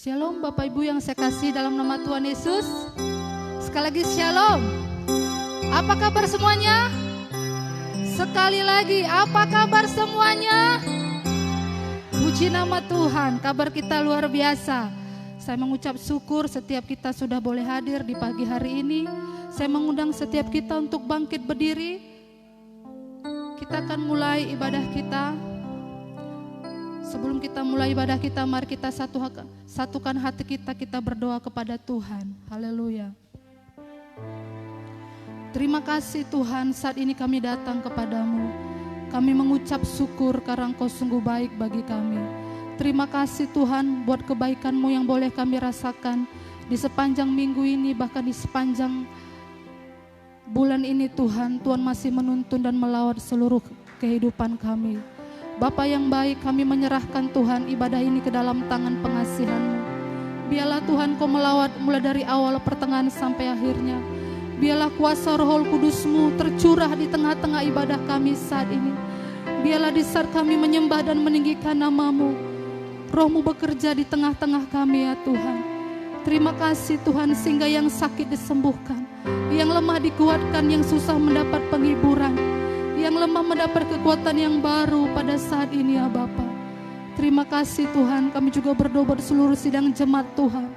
Shalom Bapak Ibu yang saya kasih dalam nama Tuhan Yesus. Sekali lagi shalom. Apa kabar semuanya? Sekali lagi, apa kabar semuanya? Puji nama Tuhan, kabar kita luar biasa. Saya mengucap syukur setiap kita sudah boleh hadir di pagi hari ini. Saya mengundang setiap kita untuk bangkit berdiri. Kita akan mulai ibadah kita. Sebelum kita mulai ibadah kita, mari kita satukan hati kita berdoa kepada Tuhan. Haleluya. Terima kasih Tuhan, saat ini kami datang kepadamu. Kami mengucap syukur karena Engkau sungguh baik bagi kami. Terima kasih Tuhan buat kebaikan-Mu yang boleh kami rasakan di sepanjang minggu ini, bahkan di sepanjang bulan ini Tuhan. Tuhan masih menuntun dan melawat seluruh kehidupan kami. Bapa yang baik, kami menyerahkan Tuhan ibadah ini ke dalam tangan pengasihan-Mu. Biarlah Tuhan Kau melawat mulai dari awal pertengahan sampai akhirnya. Biarlah kuasa Roh Kudus-Mu tercurah di tengah-tengah ibadah kami saat ini. Biarlah di saat kami menyembah dan meninggikan nama-Mu, Roh-Mu bekerja di tengah-tengah kami ya Tuhan. Terima kasih Tuhan, sehingga yang sakit disembuhkan, yang lemah dikuatkan, yang susah mendapat penghiburan, yang lemah mendapat kekuatan yang baru pada saat ini ya Bapa. Terima kasih Tuhan, kami juga berdoa buat seluruh sidang jemaat Tuhan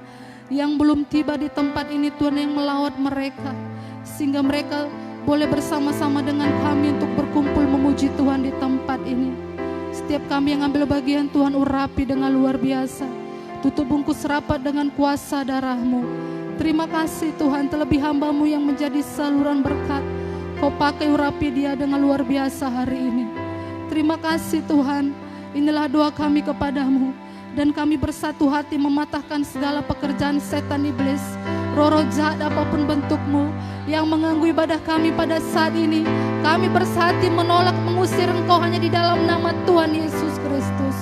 yang belum tiba di tempat ini Tuhan, yang melawat mereka, sehingga mereka boleh bersama-sama dengan kami untuk berkumpul memuji Tuhan di tempat ini. Setiap kami yang ambil bagian Tuhan, urapi dengan luar biasa. Tutup bungkus rapat dengan kuasa darah-Mu. Terima kasih Tuhan, terlebih hamba-Mu yang menjadi saluran berkat, Kau pakai urapi dia dengan luar biasa hari ini. Terima kasih Tuhan, inilah doa kami kepadamu. Dan kami bersatu hati mematahkan segala pekerjaan setan iblis, roh-roh jahat apapun bentukmu yang mengganggu ibadah kami pada saat ini. Kami bersatu menolak, mengusir Engkau hanya di dalam nama Tuhan Yesus Kristus.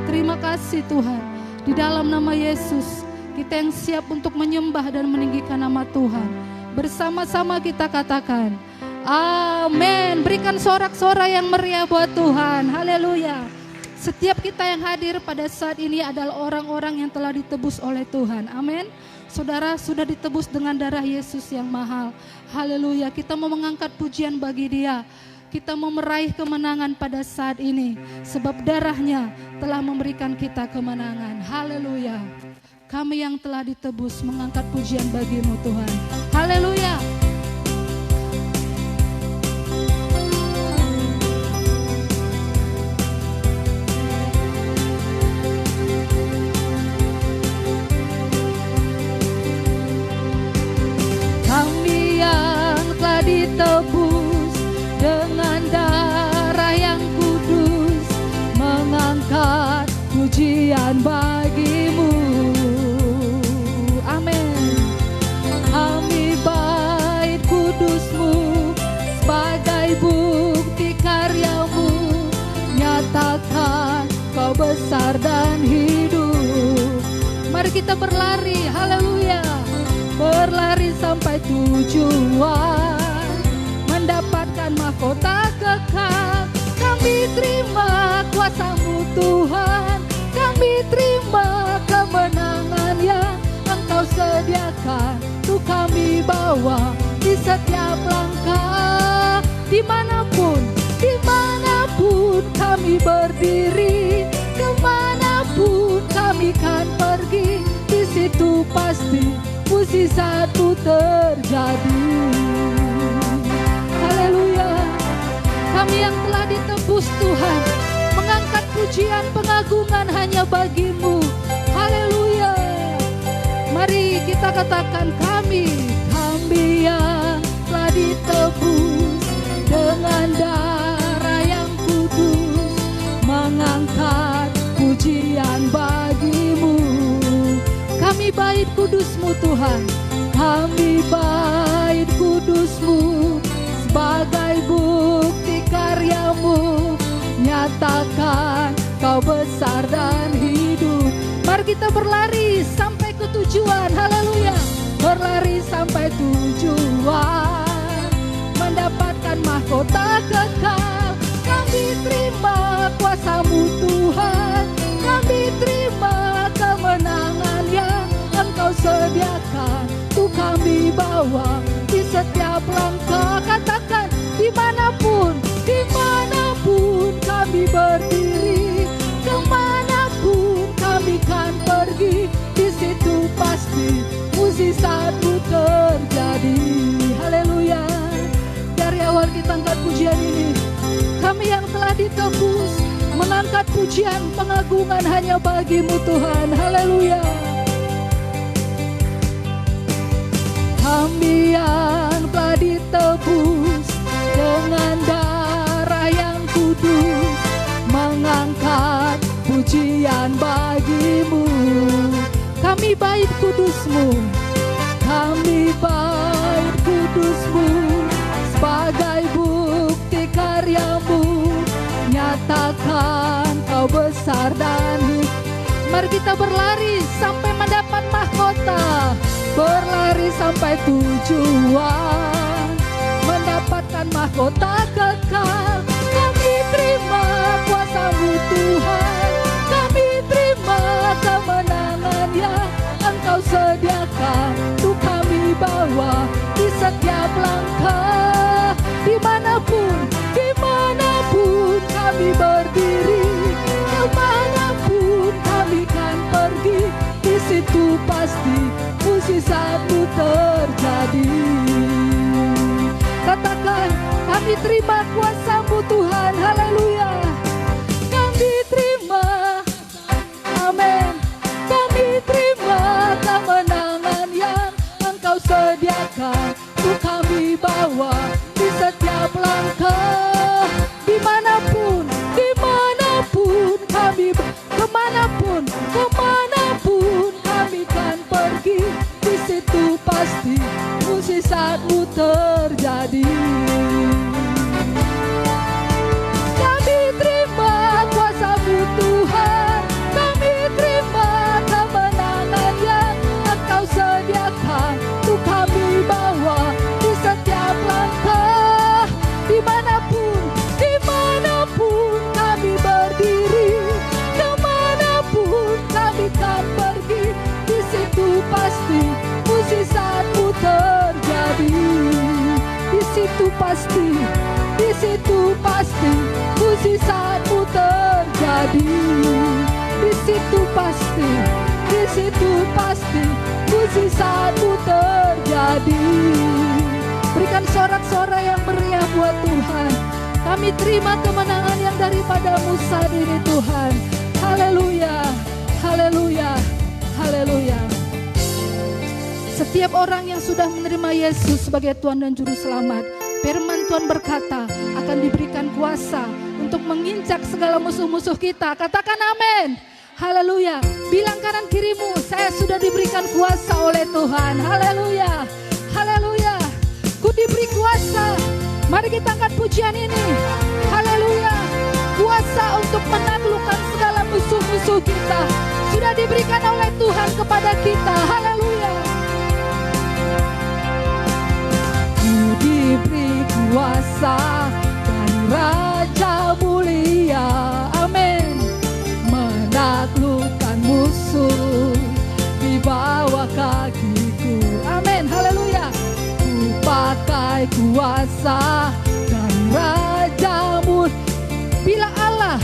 Terima kasih Tuhan, di dalam nama Yesus kita yang siap untuk menyembah dan meninggikan nama Tuhan. Bersama-sama kita katakan amin. Berikan sorak-sorai yang meriah buat Tuhan. Haleluya. Setiap kita yang hadir pada saat ini adalah orang-orang yang telah ditebus oleh Tuhan. Amin. Saudara sudah ditebus dengan darah Yesus yang mahal. Haleluya. Kita mau mengangkat pujian bagi Dia. Kita mau meraih kemenangan pada saat ini, sebab darahnya telah memberikan kita kemenangan. Haleluya. Kami yang telah ditebus mengangkat pujian bagi-Mu Tuhan. Haleluya. Kami yang telah ditebus dengan darah yang kudus, mengangkat pujian bagi-Mu. Amin. Kami bait kudus-Mu sebagai bukti karya-Mu, nyatakan Kau besar dan hidup. Mari kita berlari, haleluya, berlari sampai tujuan, mendapatkan mahkota kekal. Kami terima kuasa-Mu Tuhan, kami terima kemenangan yang Engkau sediakan untuk kami bawa di setiap langkah. Dimanapun kami berdiri, kemanapun kami kan pergi, di situ pasti mujizat itu terjadi. Haleluya. Kami yang telah ditebus Tuhan, mengangkat pujian pengagungan hanya bagi-Mu. Haleluya. Mari kita katakan kami yang telah ditebus dengan darah yang kudus, mengangkat pujian bagi-Mu. Kami bait kudus-Mu Tuhan, kami bait kudus-Mu sebagai bukti karya-Mu, nyatakan Kau besar dan hidup. Mari kita berlari sampai ke tujuan. Haleluya. Berlari sampai tujuan, mendapatkan mahkota kekal. Kami terima kuasa-Mu Tuhan, kami terima kemenangan bawa di setiap langkah. Katakan dimanapun kami berdiri, kemanapun kami kan pergi, di situ pasti mujizatmu terjadi. Haleluya. Dari awal kita angkat pujian ini, kami yang telah ditebus mengangkat pujian pengagungan hanya bagimu Tuhan. Haleluya. Kami yang telah ditebus dengan darah yang kudus, mengangkat pujian bagimu. Kami bait kudusmu, kami bait kudusmu, sebagai bukti karyamu, nyatakan kau besar dan hidup. Mari kita berlari sampai mendapat mahkota, berlari sampai tujuan, mendapatkan mahkota kekal. Kami terima kuasa-Mu Tuhan, kami terima kemenangan yang Engkau sediakan untuk kami bawa di setiap langkah. Dimanapun kami berdiri, kemanapun kami kan pergi, di situ pasti mujizat-Mu terjadi. Katakan, kami terima kuasa-Mu Tuhan. Haleluya. Kami terima, amin. Kami terima kemenangan yang Engkau sediakan untuk kami bawa di setiap langkah. Dimanapun kami, kemanapun kami kan pergi, di situ pasti mujizat-Mu terjadi. Kami terima kuasa-Mu Tuhan, kami terima kemenangan yang Engkau sediakan untuk kami bawa di setiap langkah. Dimanapun kami berdiri, kemanapun kami kan pergi, di situ pasti mujizat-Mu terjadi. Di situ pasti mujizat-Mu terjadi. Di situ pasti mujizat-Mu terjadi. Berikan sorak-sorai yang meriah buat Tuhan. Kami terima kemenangan yang daripada-Mu saat ini Tuhan. Haleluya, haleluya, haleluya. Setiap orang yang sudah menerima Yesus sebagai Tuhan dan Juru Selamat, firman Tuhan berkata akan diberikan kuasa untuk menginjak segala musuh-musuh kita. Katakan amin. Haleluya. Bilang kanan kirimu, saya sudah diberikan kuasa oleh Tuhan. Haleluya, haleluya. Ku diberi kuasa. Mari kita angkat pujian ini. Haleluya. Kuasa untuk menaklukkan segala musuh-musuh kita sudah diberikan oleh Tuhan kepada kita. Haleluya. Ku diberi kuasa dari Raja mulia. Amin. Menaklukkan musuh di bawah kakiku. Amin. Haleluya. Pakai kuasa dan Raja-Mu. Bila Allah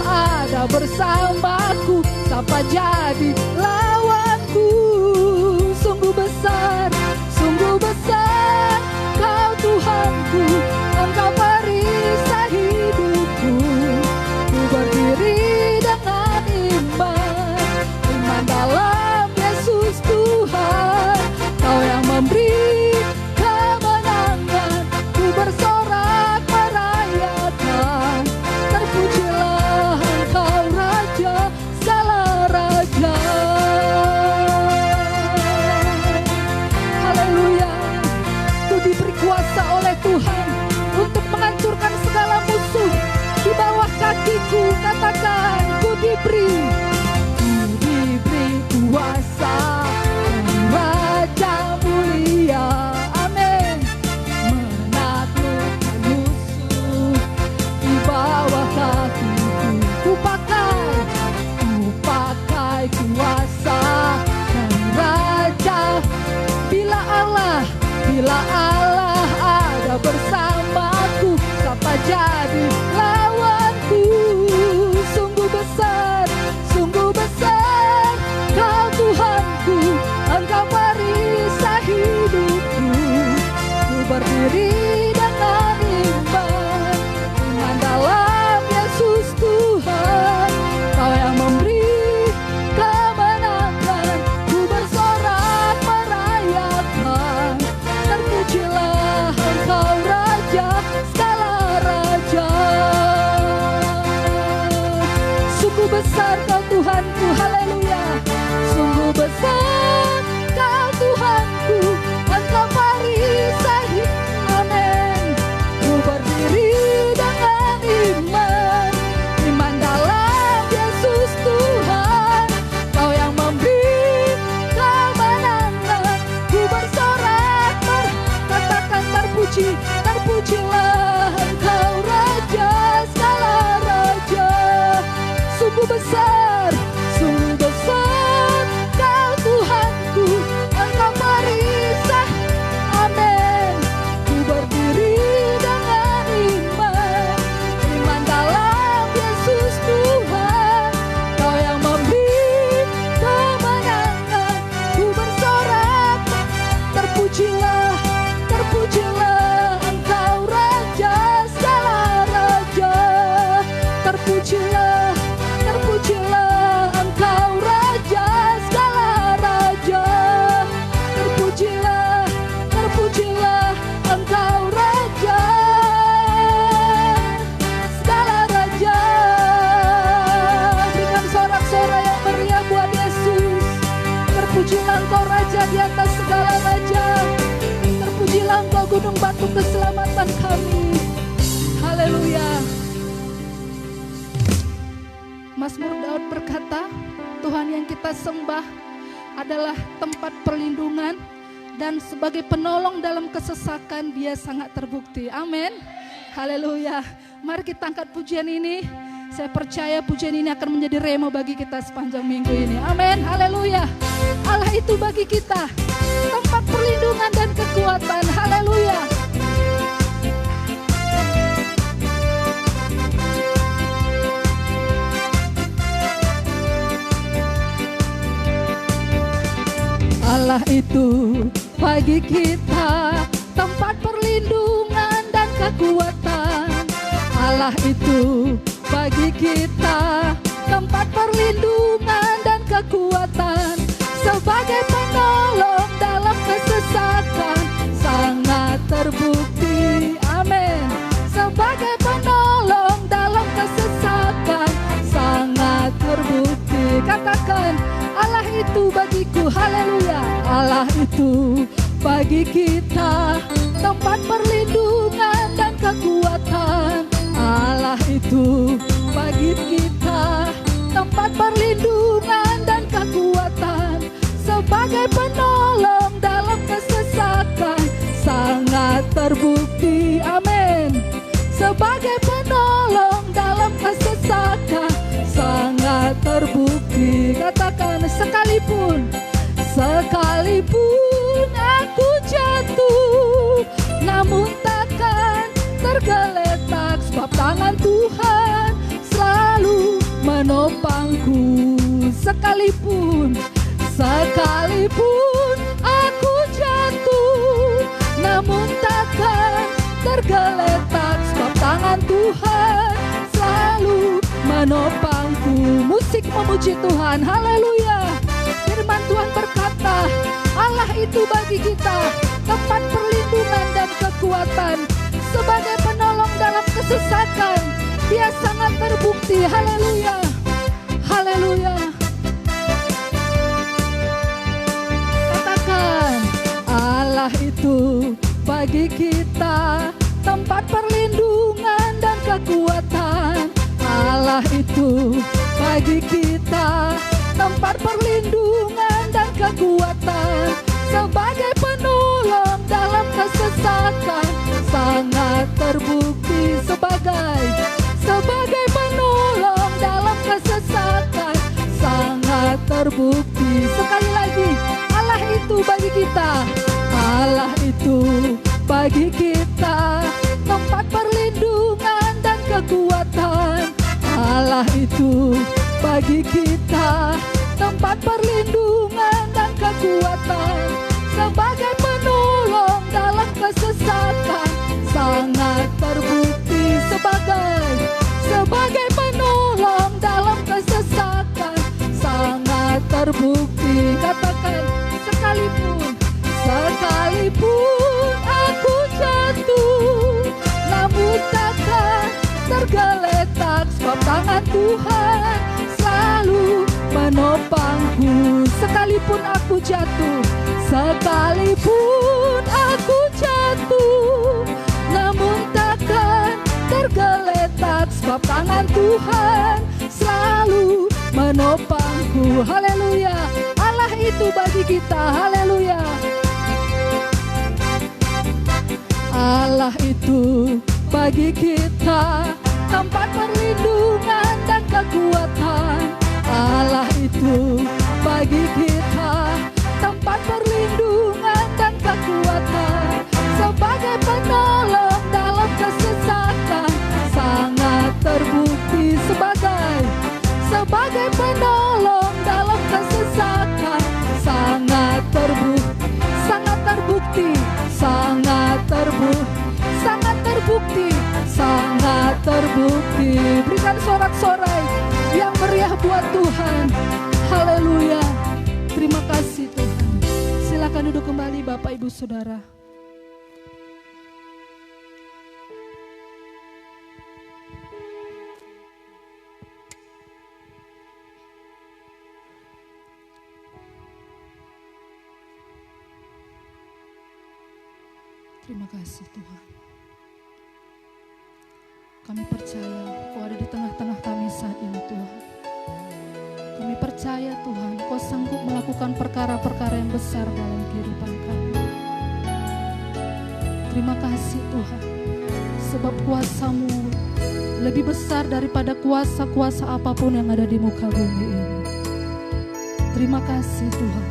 ada bersamaku, siapa jadi lawanku? Sungguh besar Kau Tuhanku, Engkau perisai hidupku. Ku berdiri dengan iman dalam Yesus Tuhan. Kau yang memberi kemenangan, ku bersorak merayakan. Terpujilah Engkau Raja, segala raja. Haleluya. Ku diberi kuasa oleh Tuhan untuk menghancurkan segala musuh di bawah kakiku. Katakan, ku diberi kuasa Raja mulia. Amin. Menaklukkan musuh di bawah kakiku. Ku pakai kuasa dan Raja. lawanku. Sungguh besar Kau Tuhanku, Engkau perisai hidupku. Ku berdiri dengan iman dalam Yesus Tuhan. Kau yang memberi kemenangan, ku bersorak merayakan. Terpujilah Engkau Raja segala raja. Sungguh besar Kau Tuhanku, haleluya. Sungguh besar Kau Tuhanku, Engkau perisai, amin. Ku berdiri dengan iman dalam Yesus Tuhan. Kau yang memberi kemenangan, ku bersorak katakan terpujilah Engkau Raja segala raja. Sungguh besar Kau Tuhanku, Engkau perisai, amin. Ku berdiri dengan iman dalam Yesus Tuhan. Kau yang memberi kemenangan, ku bersorak terpujilah Engkau Raja segala raja. Terpujilah Engkau Raja segala raja. Terpujilah Engkau Raja segala raja. Berikan sorak-sorai yang meriah buat Yesus. Terpujilah Engkau Raja di atas segala raja. Terpujilah Engkau gunung batu keselamatan kami. Haleluya. Mazmur Daud berkata, Tuhan yang kita sembah adalah tempat perlindungan dan sebagai penolong dalam kesesakan Dia sangat terbukti. Amin. Haleluya. Mari kita angkat pujian ini. Saya percaya pujian ini akan menjadi rema bagi kita sepanjang minggu ini. Amin. Haleluya. Allah itu bagi kita tempat perlindungan dan kekuatan. Haleluya. Allah itu bagi kita tempat perlindungan dan kekuatan. Allah itu bagi kita tempat perlindungan dan kekuatan. Sebagai penolong dalam kesesakan sangat terbukti. Amin. Sebagai penolong dalam kesesakan sangat terbukti. Katakan, Allah itu bagiku, haleluya. Allah itu bagi kita tempat perlindungan dan kekuatan. Allah itu bagi kita tempat perlindungan dan kekuatan. Sebagai penolong dalam kesesakan sangat terbukti. Amin. Sebagai penolong dalam kesesakan sangat terbukti. Katakan, sekalipun aku jatuh, namun takkan tergeletak, sebab tangan Tuhan selalu menopangku. Sekalipun aku jatuh, namun takkan tergeletak, sebab tangan Tuhan selalu menopangku. Musik memuji Tuhan, haleluya. Firman Tuhan berkata, Allah itu bagi kita tempat perlindungan dan kekuatan. Sebagai penolong dalam kesesakan, Dia sangat terbukti. Haleluya, haleluya. Katakan, Allah itu bagi kita tempat perlindungan dan kekuatan. Allah itu bagi kita tempat perlindungan dan kekuatan. Sebagai penolong dalam kesesakan sangat terbukti. Sebagai penolong dalam kesesakan sangat terbukti. Sekali lagi, Allah itu bagi kita. Allah itu bagi kita tempat perlindungan dan kekuatan. Allah itu bagi kita tempat perlindungan dan kekuatan, sebagai penolong dalam kesesatan. Sangat terbukti sebagai penolong dalam kesesatan. Sangat terbukti, katakan, sekalipun aku jatuh, namun takkan tergeletak, sebab tangan Tuhan selalu menopangku. Sekalipun aku jatuh, namun takkan tergeletak, sebab tangan Tuhan selalu menopangku. Haleluya, Allah itu bagi kita. Haleluya, Allah itu bagi kita tempat perlindungan dan kekuatan. Allah itu bagi kita tempat perlindungan dan kekuatan, sebagai penolong dalam kesesatan. Sangat terbukti sebagai penolong dalam kesesatan. Sangat terbukti. Berikan sorak-sorai yang meriah buat Tuhan. Haleluya, terima kasih Tuhan. Silakan duduk kembali Bapak Ibu Saudara. Terima kasih Tuhan. Kami percaya Kau ada di tengah-tengah kami saat ini Tuhan. Kami percaya Tuhan Kau sanggup melakukan perkara-perkara yang besar dalam kehidupan kami. Terima kasih Tuhan, sebab kuasa-Mu lebih besar daripada kuasa-kuasa apapun yang ada di muka bumi ini. Terima kasih Tuhan.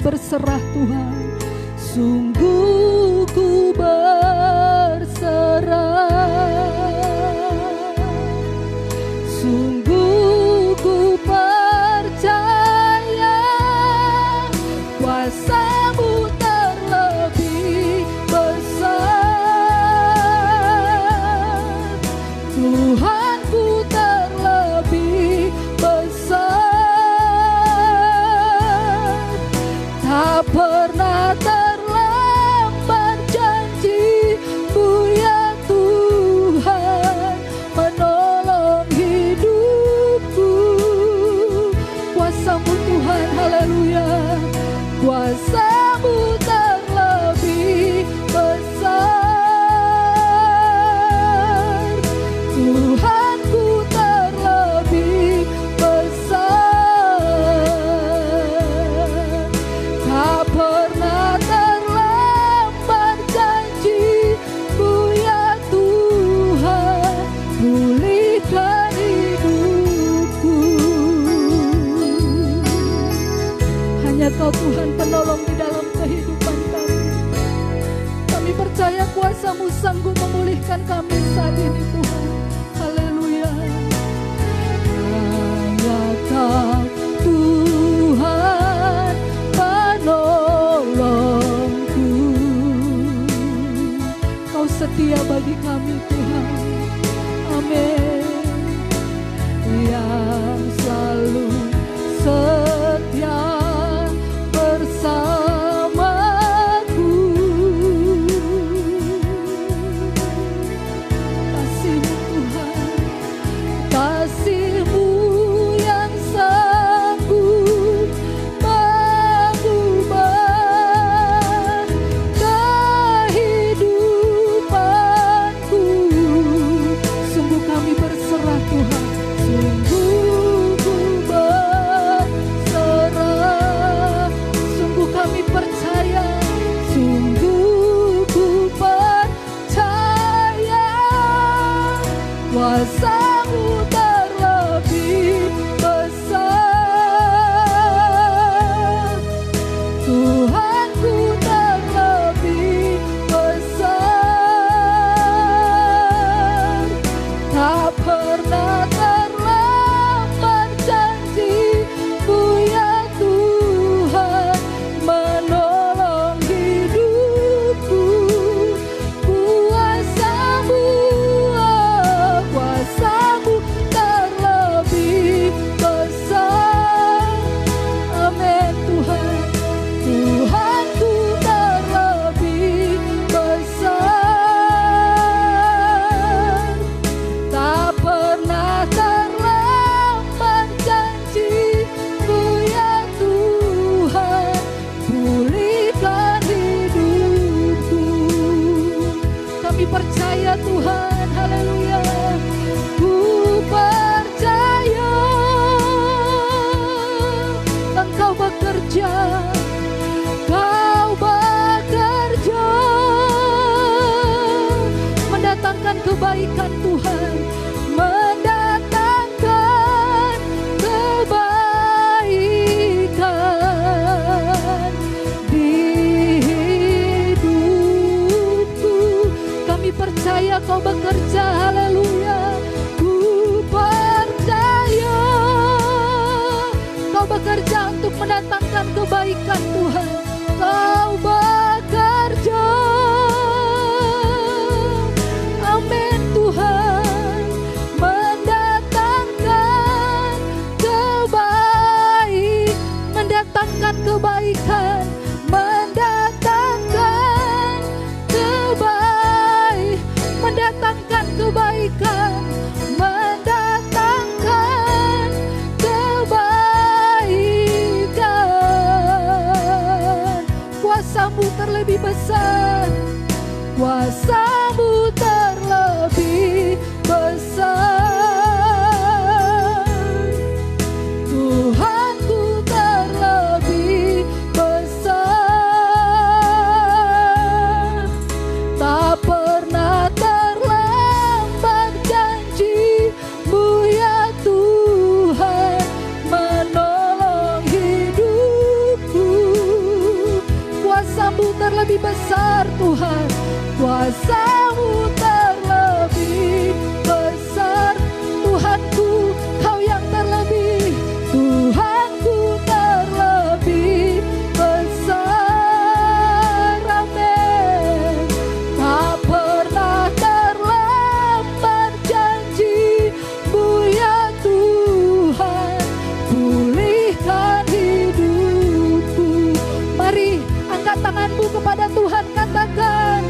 Berserah Tuhan, sungguh ku berserah, sungguh ku percaya kuasa-Mu terlebih besar, Tuhanku terlebih besar. Tak pernah terlambat janji-Mu ya Tuhan, menolong hidupku. Kuasa-Mu Tuhan, haleluya, kuasa-Mu terlebih besar, Tuhanku terlebih besar. Tak pernah terlambat janji-Mu ya Tuhan, pulihkan hidupku. Hanya Kau Tuhan penolong di dalam kehidupan kami. Kami percaya kuasa-Mu sanggup memulihkan kami saat ini Tuhan. Haleluya. Hanya Kau Tuhan penolongku. Kau setia bagi kami Tuhan. Amin. Ya kuasa-Mu terlebih besar. Tuhanku terlebih besar. Tak pernah terlambat janji-Mu ya Tuhan menolong hidupku. Kuasa-Mu terlebih besar Tuhan, kuasa-Mu terlebih besar. Tuhanku, Kau yang terlebih, Tuhanku terlebih besar. Amin. Tak pernah terlambat janji-Mu ya Tuhan, pulihkan hidupku. Mari angkat tanganmu kepada Tuhan, katakan,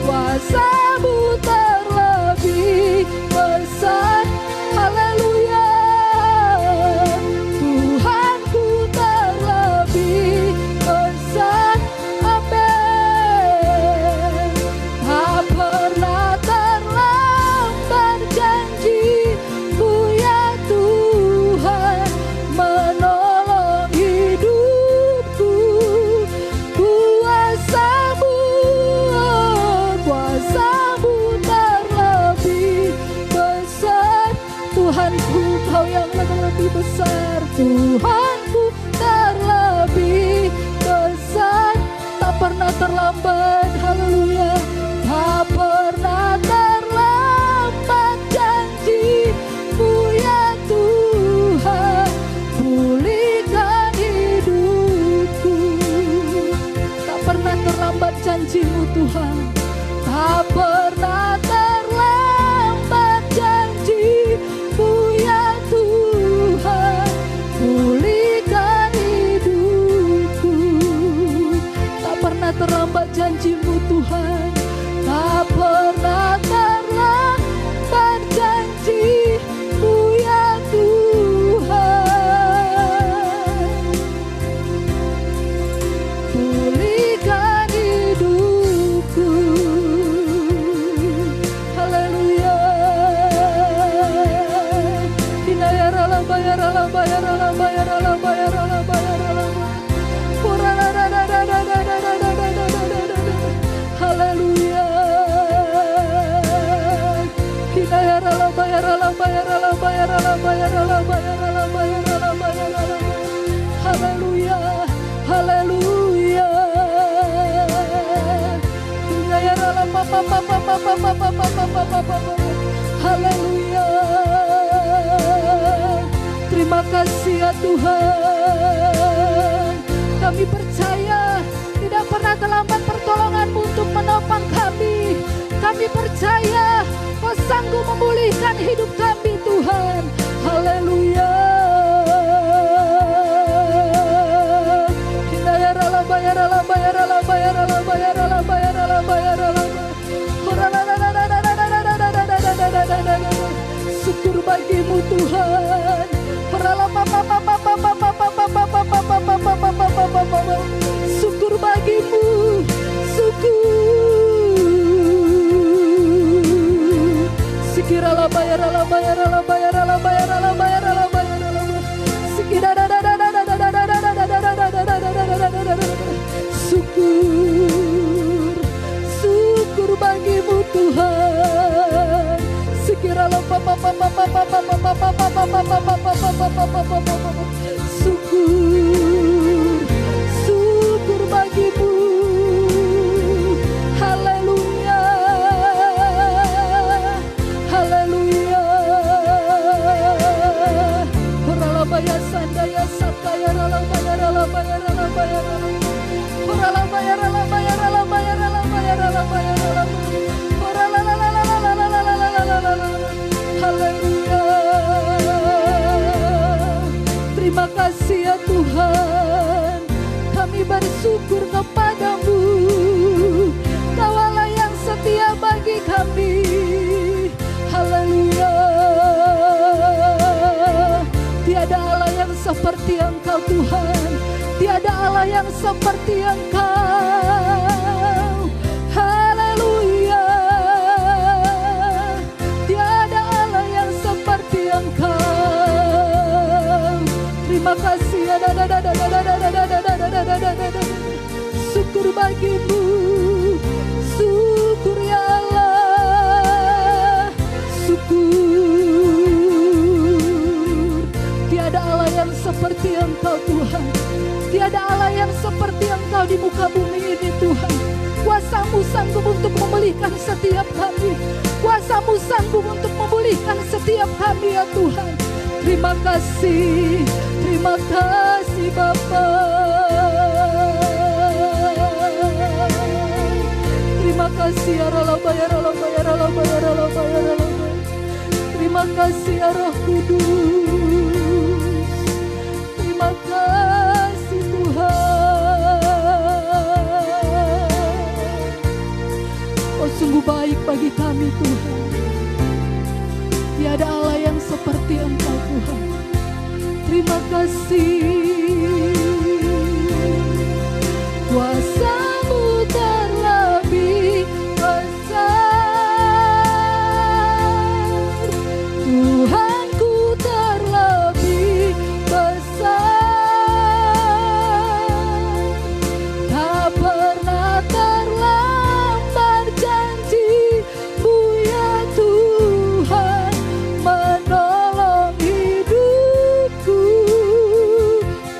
kuasa-Mu terlebih besar. Haleluya. Tuhanku terlebih besar. Amin. Tak pernah terlambat janji-Mu ya Tuhan menolong hidupku. Kuasa-Mu, kuasa-Mu terlebih besar. Tuhanku, Kau yang terlebih besar. Tuhanku terlebih besar. Tak pernah terlambat, haleluya. Tak pernah terlambat janji-Mu ya Tuhan, pulihkan hidupku. Tak pernah terlambat janji-Mu Tuhan, tak pernah terlambat janji-Mu ya Tuhan, pulihkan hidupku. Tak pernah terlambat janji-Mu Tuhan, tak pernah terlambat janji-Mu ya Tuhan, pulihkan hidupku. Haleluya. Hinayarala bayarala bayarala bayarala bayarala bayarala. Haleluya. Hinayarala bayarala bayarala bayarala bayarala bayarala bayarala bayarala. Haleluya. Haleluya. Hinayarala papa papa papa papa papa papa. Haleluya. Terima kasih ya Tuhan. Kami percaya tidak pernah terlambat pertolongan-Mu untuk menopang kami. Kami percaya Kau sanggup memulihkan hidup kami Tuhan. Haleluya. Hinayarala bayarala bayarala bayarala bayarala bayarala bayarala. Syukur bagi-Mu Tuhan. Syukur bagi-Mu, syukur. Sikirala bayarala bayarala bayarala bayarala bayarala bayarala. Syukur, syukur bagi-Mu Tuhan. Sikirala papa papa papa papa papa papa papa papa. Syukur, syukur bagi-Mu. Haleluya, haleluya. Orala baya sandaya sataya rala bayarala bayarala bayarala. Orala bayarala bayarala bayarala bayarala bayarala. Orala la la la la la la la la la la la. Haleluya. Terima kasih ya Tuhan. Kami bersyukur kepada-Mu. Kau Allah yang setia bagi kami. Haleluya. Tiada Allah yang seperti Engkau Tuhan. Tiada Allah yang seperti Engkau. Haleluya. Terima kasih. Syukur bagimu. Syukur ya Allah. Syukur. Tiada Allah yang seperti Engkau Tuhan. Tiada Allah yang seperti Engkau di muka bumi ini Tuhan. Kuasa-Mu sanggup untuk memulihkan setiap kami. Kuasa-Mu sanggup untuk memulihkan setiap kami ya Tuhan. Terima kasih Bapa. Terima kasih ya Ralaba, ya Ralaba, ya Ralaba, ya Ralaba, ya Ralaba. Terima kasih ya Roh Kudus. Terima kasih Tuhan. Oh sungguh baik bagi kami Tuhan. Tiada Allah yang seperti Engkau Tuhan. Terima kasih. Kuasa-Mu terlebih besar. Tuhanku terlebih besar. Tak pernah terlambat janji-Mu ya Tuhan. Menolong hidupku.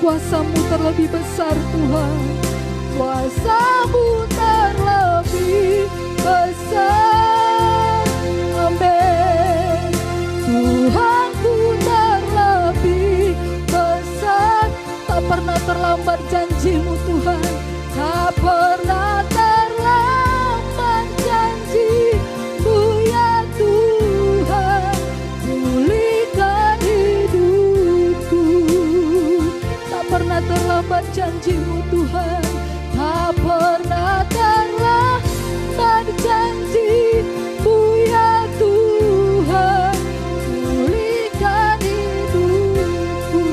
Kuasa-Mu terlebih besar Tuhan. Kuasa-Mu terlebih besar. Amin. Tuhanku terlebih besar. Tak pernah terlambat janji-Mu Tuhan. Tak pernah terlambat janji-Mu ya Tuhan. Pulihkan hidupku. Tak pernah terlambat janji-Mu Tuhan. Tak pernah terlambat janji-Mu ya Tuhan. Pulihkan hidupku.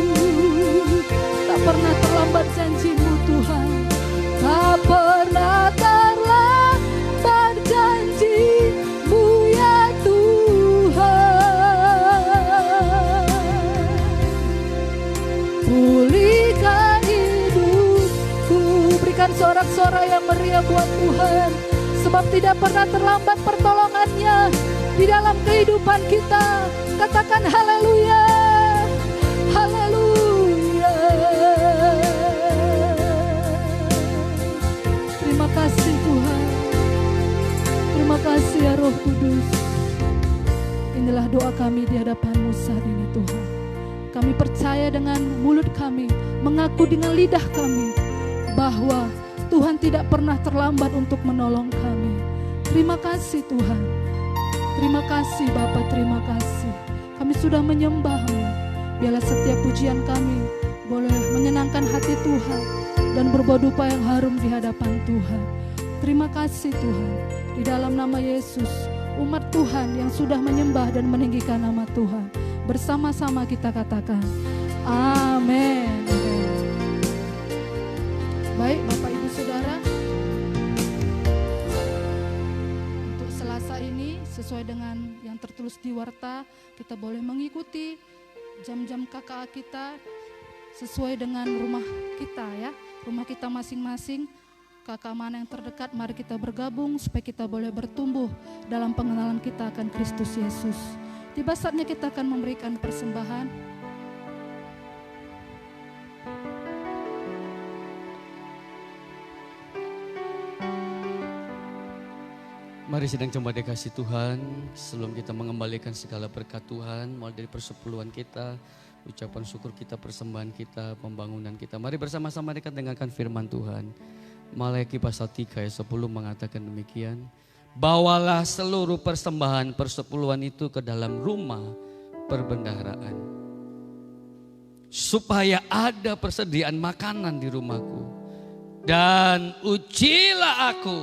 Tak pernah terlambat janji-Mu Tuhan. Tak pernah terlambat janji-Mu ya Tuhan. Pulihkan hidupku. Berikan sorak-sorai yang meriah buat Tuhan. Sebab tidak pernah terlambat pertolongannya di dalam kehidupan kita. Katakan haleluya. Haleluya. Terima kasih Tuhan. Terima kasih ya Roh Kudus. Inilah doa kami di hadapan-Mu saat ini Tuhan. Kami percaya dengan mulut kami, mengaku dengan lidah kami bahwa Tuhan tidak pernah terlambat untuk menolong kami. Terima kasih Tuhan. Terima kasih Bapa, terima kasih. Kami sudah menyembah-Mu. Biarlah setiap pujian kami boleh menyenangkan hati Tuhan dan berbuah dupa yang harum di hadapan Tuhan. Terima kasih Tuhan. Di dalam nama Yesus, umat Tuhan yang sudah menyembah dan meninggikan nama Tuhan, bersama-sama kita katakan amin. Baik Bapak Ibu Saudara, untuk Selasa ini sesuai dengan yang tertulis di warta, kita boleh mengikuti jam-jam KKA kita sesuai dengan rumah kita ya, rumah kita masing-masing. KKA mana yang terdekat, mari kita bergabung supaya kita boleh bertumbuh dalam pengenalan kita akan Kristus Yesus. Tiba saatnya kita akan memberikan persembahan. Mari sedang coba dikasih Tuhan, sebelum kita mengembalikan segala berkat Tuhan, mulai dari persepuluhan kita, ucapan syukur kita, persembahan kita, pembangunan kita. Mari bersama-sama kita dengarkan firman Tuhan. Maleakhi pasal 3 ayat 10 mengatakan demikian. Bawalah seluruh persembahan persepuluhan itu ke dalam rumah perbendaharaan, supaya ada persediaan makanan di rumahku. Dan ujilah aku,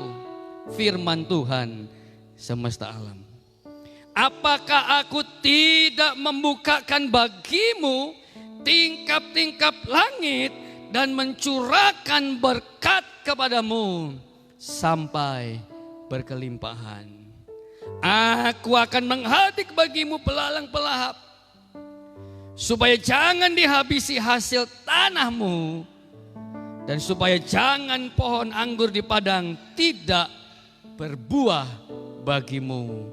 firman Tuhan semesta alam. Apakah aku tidak membukakan bagimu tingkap-tingkap langit dan mencurahkan berkat kepadamu sampai berkelimpahan. Aku akan menghadik bagimu pelalang pelahap, supaya jangan dihabisi hasil tanahmu, dan supaya jangan pohon anggur di padang tidak berbuah bagimu.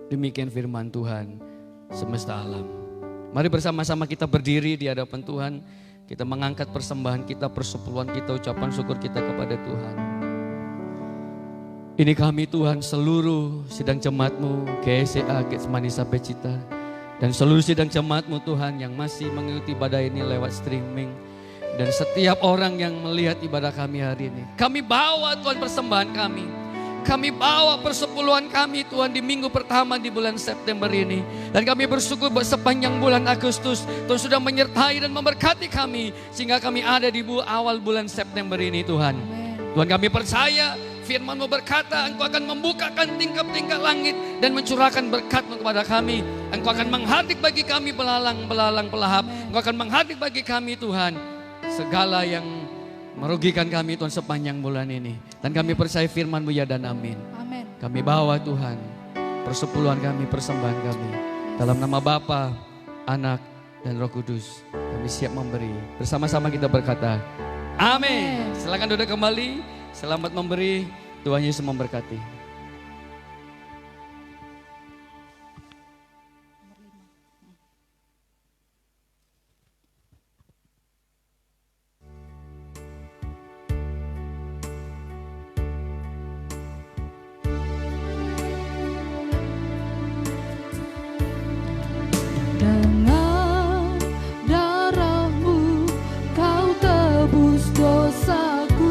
Demikian firman Tuhan semesta alam. Mari bersama-sama kita berdiri di hadapan Tuhan. Kita mengangkat persembahan kita, persepuluhan kita, ucapan syukur kita kepada Tuhan. Ini kami Tuhan, seluruh sidang jemaat-Mu, GSCA, Getsemani Sampai Cita, dan seluruh sidang jemaat-Mu Tuhan yang masih mengikuti ibadah ini lewat streaming, dan setiap orang yang melihat ibadah kami hari ini. Kami bawa Tuhan persembahan kami. Kami bawa persepuluhan kami Tuhan di minggu pertama di bulan September ini. Dan kami bersyukur sepanjang bulan Agustus Tuhan sudah menyertai dan memberkati kami, sehingga kami ada di awal bulan September ini Tuhan. Tuhan, kami percaya firman-Mu berkata, Engkau akan membukakan tingkap-tingkap langit dan mencurahkan berkat-Mu kepada kami. Engkau akan menghadik bagi kami belalang-belalang pelahap. Engkau akan menghadik bagi kami Tuhan segala yang merugikan kami Tuhan sepanjang bulan ini. Dan kami percaya firman-Mu ya dan amin. Amin. Kami bawa Tuhan persepuluhan kami, persembahan kami. Dalam nama Bapa, Anak, dan Roh Kudus, kami siap memberi. Bersama-sama kita berkata, amin. Silakan duduk kembali. Selamat memberi, Tuhan Yesus memberkati. Dengan darah-Mu Kau tebus dosaku,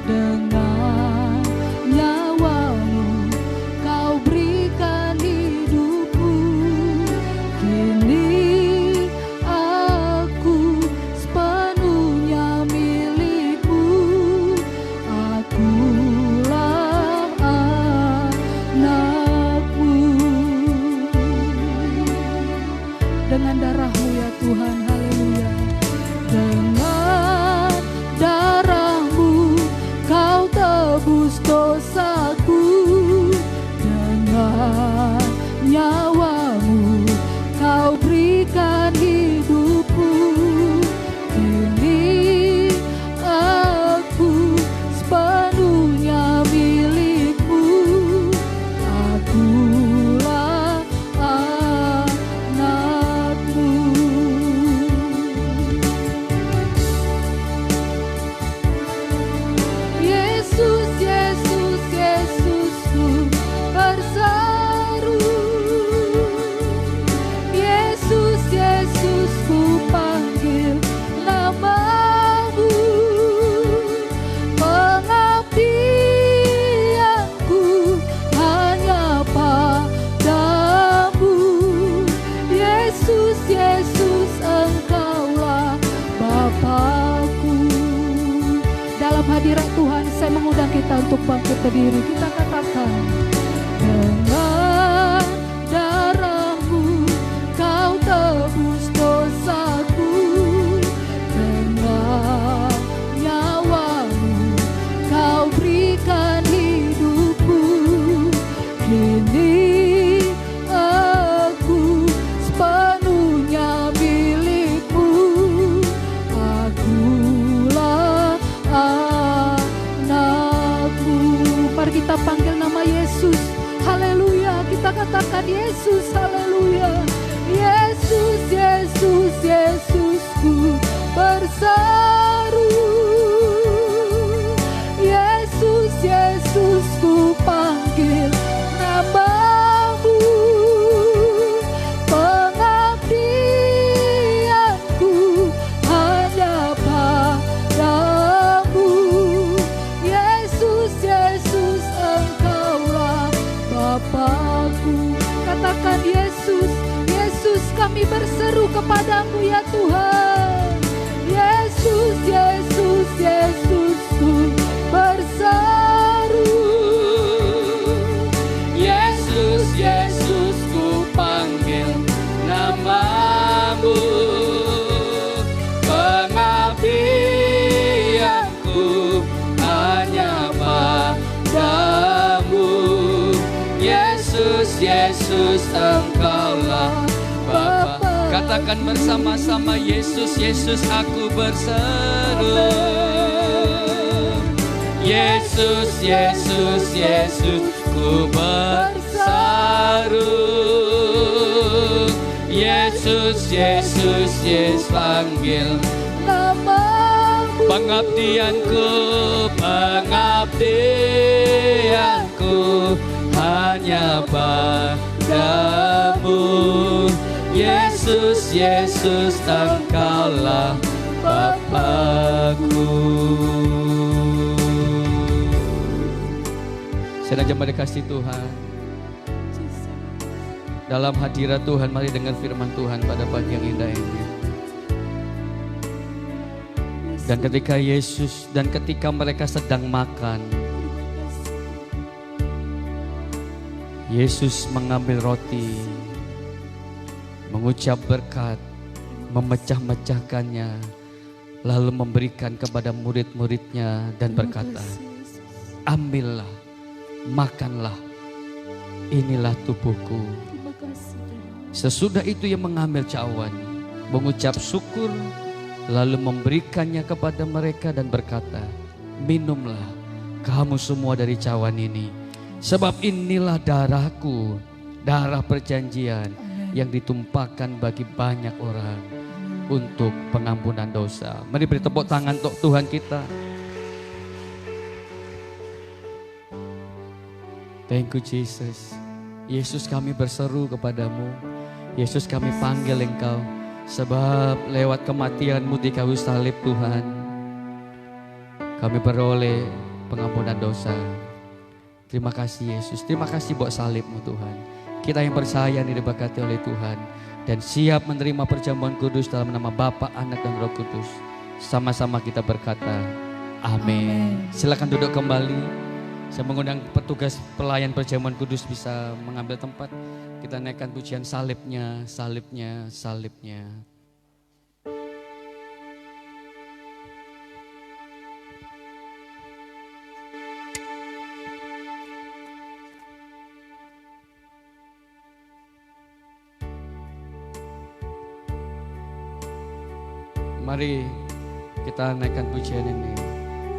dengan nyawa-Mu Kau berikan hidupku. Kini aku sepenuhnya milik-Mu, akulah anak-Mu. Dengan darah-Mu ya Tuhan, haleluya. Dengan darah-Mu Kau tebus dosaku, dengan nyawa-Mu Kau berikan hidupku. Kini aku sepenuhnya milik-Mu, akulah anak-Mu. Yesus, Yesus, Yesusku berseru. Yesus, Yesusku panggil nama-Mu. Pengabdianku hanya padamu. Yesus, Yesus, Engkaulah Bapakku. Dalam hadirat Tuhan, saya mengundang kita untuk bangkit berdiri. Kita katakan, dengan darah-Mu Kau tebus dosaku, dengan nyawa-Mu Kau berikan hidupku. Kini aku sepenuhnya milik-Mu, akulah anak-Mu. Mari kita panggil nama Yesus, haleluya. Kita katakan Yesus, haleluya. Yesus, Yesus, Yesusku berseru. Yesus, Yesusku panggil nama-Mu. Pengabdianku hanya padamu. Yesus, Yesus, Engkaulah Bapakku. Katakan Yesus, Yesus, kami berseru kepadamu ya Tuhan. Yesus, Yesus, Yesusku berseru. Yesus, Yesusku panggil nama-Mu. Pengabdianku hanya padamu. Yesus, Yesus, Engkaulah Bapa. katakan bersama-sama, Yesus, Yesus aku berseru. Yesus, Yesus, Yesus ku berseru. Yesus, Yesus, Yesus panggil namamu. Pengabdianku, pengabdianku hanya padamu. Yesus, Yesus, Engkaulah Bapakku. Sedang jemaat dikasih Tuhan, dalam hadirat Tuhan, mari dengar firman Tuhan pada pagi yang indah ini. Dan ketika Yesus dan ketika mereka sedang makan, Yesus mengambil roti, mengucap berkat, memecah-mecahkannya, lalu memberikan kepada murid-muridnya dan berkata, ambillah, makanlah, inilah tubuhku. Sesudah itu ia mengambil cawan, mengucap syukur, lalu memberikannya kepada mereka dan berkata, minumlah kamu semua dari cawan ini, sebab inilah darahku, darah perjanjian yang ditumpahkan bagi banyak orang untuk pengampunan dosa. Mari beri tepuk tangan untuk Tuhan kita. Thank you Jesus. Yesus, kami berseru kepadamu. Yesus, kami panggil Engkau, sebab lewat kematian-Mu di kayu salib Tuhan, kami beroleh pengampunan dosa. Terima kasih Yesus, terima kasih buat salib-Mu Tuhan. Kita yang percaya ini diberkati oleh Tuhan dan siap menerima perjamuan kudus dalam nama Bapa, Anak dan Roh Kudus. Sama-sama kita berkata, amin. Silakan duduk kembali. Saya mengundang petugas pelayan perjamuan kudus bisa mengambil tempat. Kita naikkan pujian salibnya, salibnya, salibnya. Mari kita naikkan pujian ini.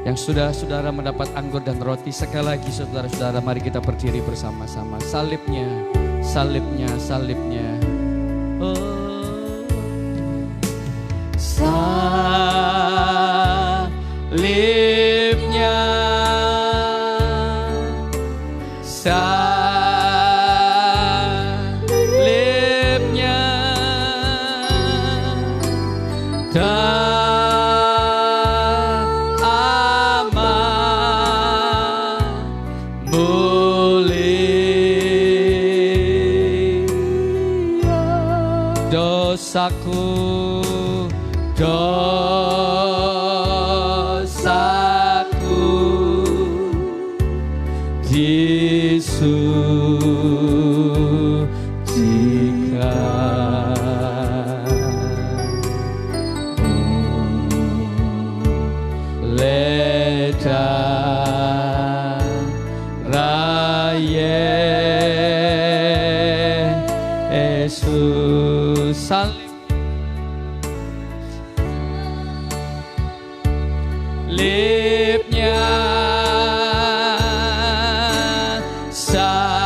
Yang sudah saudara mendapat anggur dan roti, sekali lagi saudara-saudara, mari kita berdiri bersama-sama. Salibnya, salibnya, salibnya. Oh. Salibnya, salibnya, dosaku, dosaku disucikan oleh darah Yesus. Salibnya, salibnya,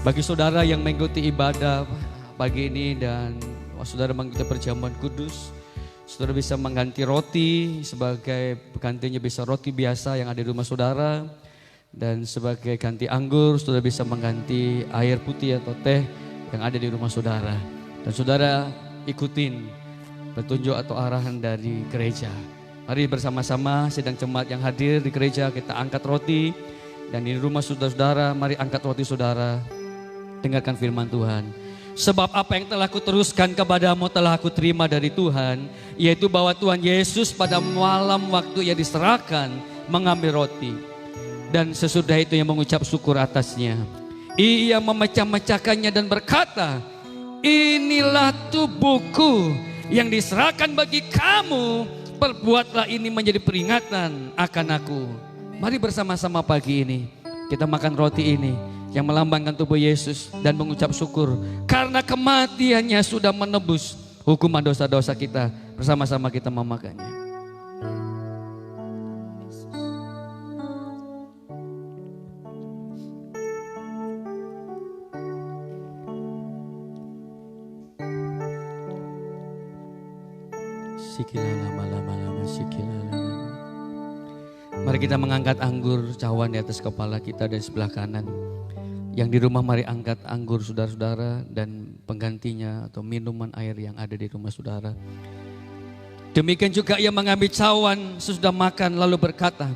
Bagi saudara yang mengikuti ibadah pagi ini dan saudara mengikuti perjamuan kudus, saudara bisa mengganti roti sebagai penggantinya bisa roti biasa yang ada di rumah saudara. Dan sebagai ganti anggur, saudara bisa mengganti air putih atau teh yang ada di rumah saudara. Dan saudara ikutin petunjuk atau arahan dari gereja. Mari bersama-sama sidang jemaat yang hadir di gereja, kita angkat roti. Dan di rumah saudara-saudara, mari angkat roti saudara. Dengarkan firman Tuhan. Sebab apa yang telah kuteruskan kepadamu telah aku terima dari Tuhan, yaitu bahwa Tuhan Yesus pada malam waktu ia diserahkan mengambil roti. Dan sesudah itu ia mengucap syukur atasnya. Ia memecah-mecahkannya dan berkata, inilah tubuhku yang diserahkan bagi kamu. Perbuatlah ini menjadi peringatan akan aku. Mari bersama-sama pagi ini kita makan roti ini yang melambangkan tubuh Yesus dan mengucap syukur karena kematiannya sudah menebus hukuman dosa-dosa kita. Bersama-sama kita memakannya. Mari kita mengangkat anggur cawan di atas kepala kita dan sebelah kanan. Yang di rumah mari angkat anggur saudara-saudara dan penggantinya atau minuman air yang ada di rumah saudara. Demikian juga ia mengambil cawan sesudah makan lalu berkata,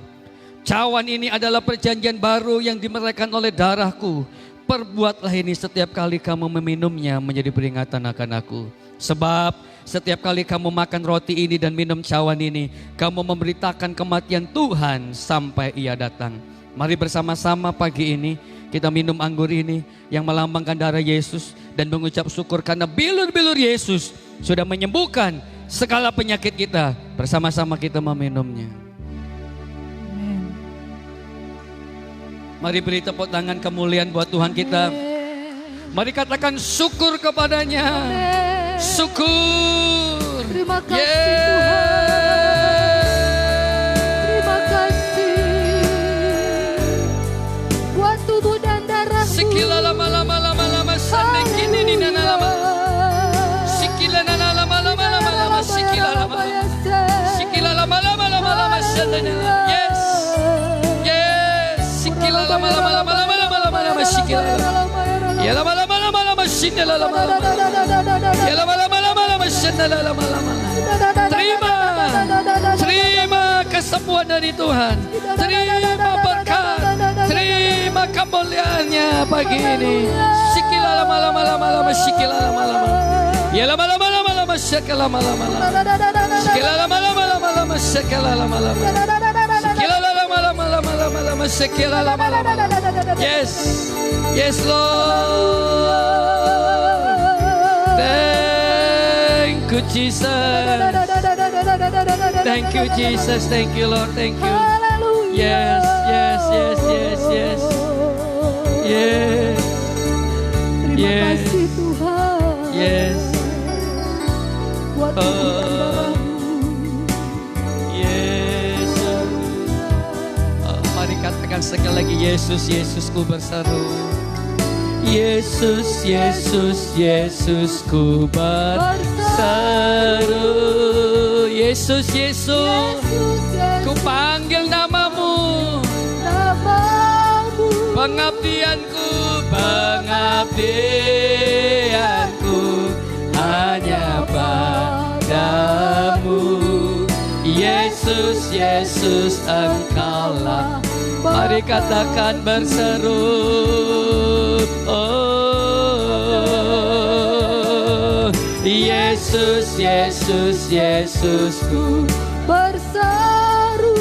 cawan ini adalah perjanjian baru yang dimerahkan oleh darahku. Perbuatlah ini setiap kali kamu meminumnya menjadi peringatan akan aku. Sebab setiap kali kamu makan roti ini dan minum cawan ini, kamu memberitakan kematian Tuhan sampai ia datang. Mari bersama-sama pagi ini kita minum anggur ini yang melambangkan darah Yesus dan mengucap syukur karena bilur-bilur Yesus sudah menyembuhkan segala penyakit kita. Bersama-sama kita meminumnya. Amin. Mari beri tepuk tangan kemuliaan buat Tuhan kita. Mari katakan syukur kepadanya. Syukur. Terima kasih Tuhan. Terima kasih buat tubuh dan darah-Mu. Sikila lama sandeng kini di nana lama. Sikila nana lama sikila lama. Sikila lama sandeng. Yes. Yes. Sikila lama sikila. Ya lama sindela lama. Ya lama sindela lama. Terima kesembuhan dari Tuhan. Terima berkat. Terima kemuliaannya pagi ini. Sikila lama sikila lama. Ya lama sikila lama. Sikila lama sikila lama. Sikila lama sikila lama. Yes. Yes Lord. Thank you Jesus. Thank you Jesus. Thank you Lord. Thank you. Yes. Yes. Terima kasih Tuhan. Yes. Buat tubuh dan darah-Mu. Yesus. Mari katakan sekali lagi Yesus, Yesusku berseru. Yesus, Yesus, Yesusku berseru. Yesus, Yesus, ku panggil namamu. Pengabdianku hanya padamu. Yesus, Yesus, Engkaulah. Mari katakan berseru. Oh, Yesus, Yesus, Yesusku berseru.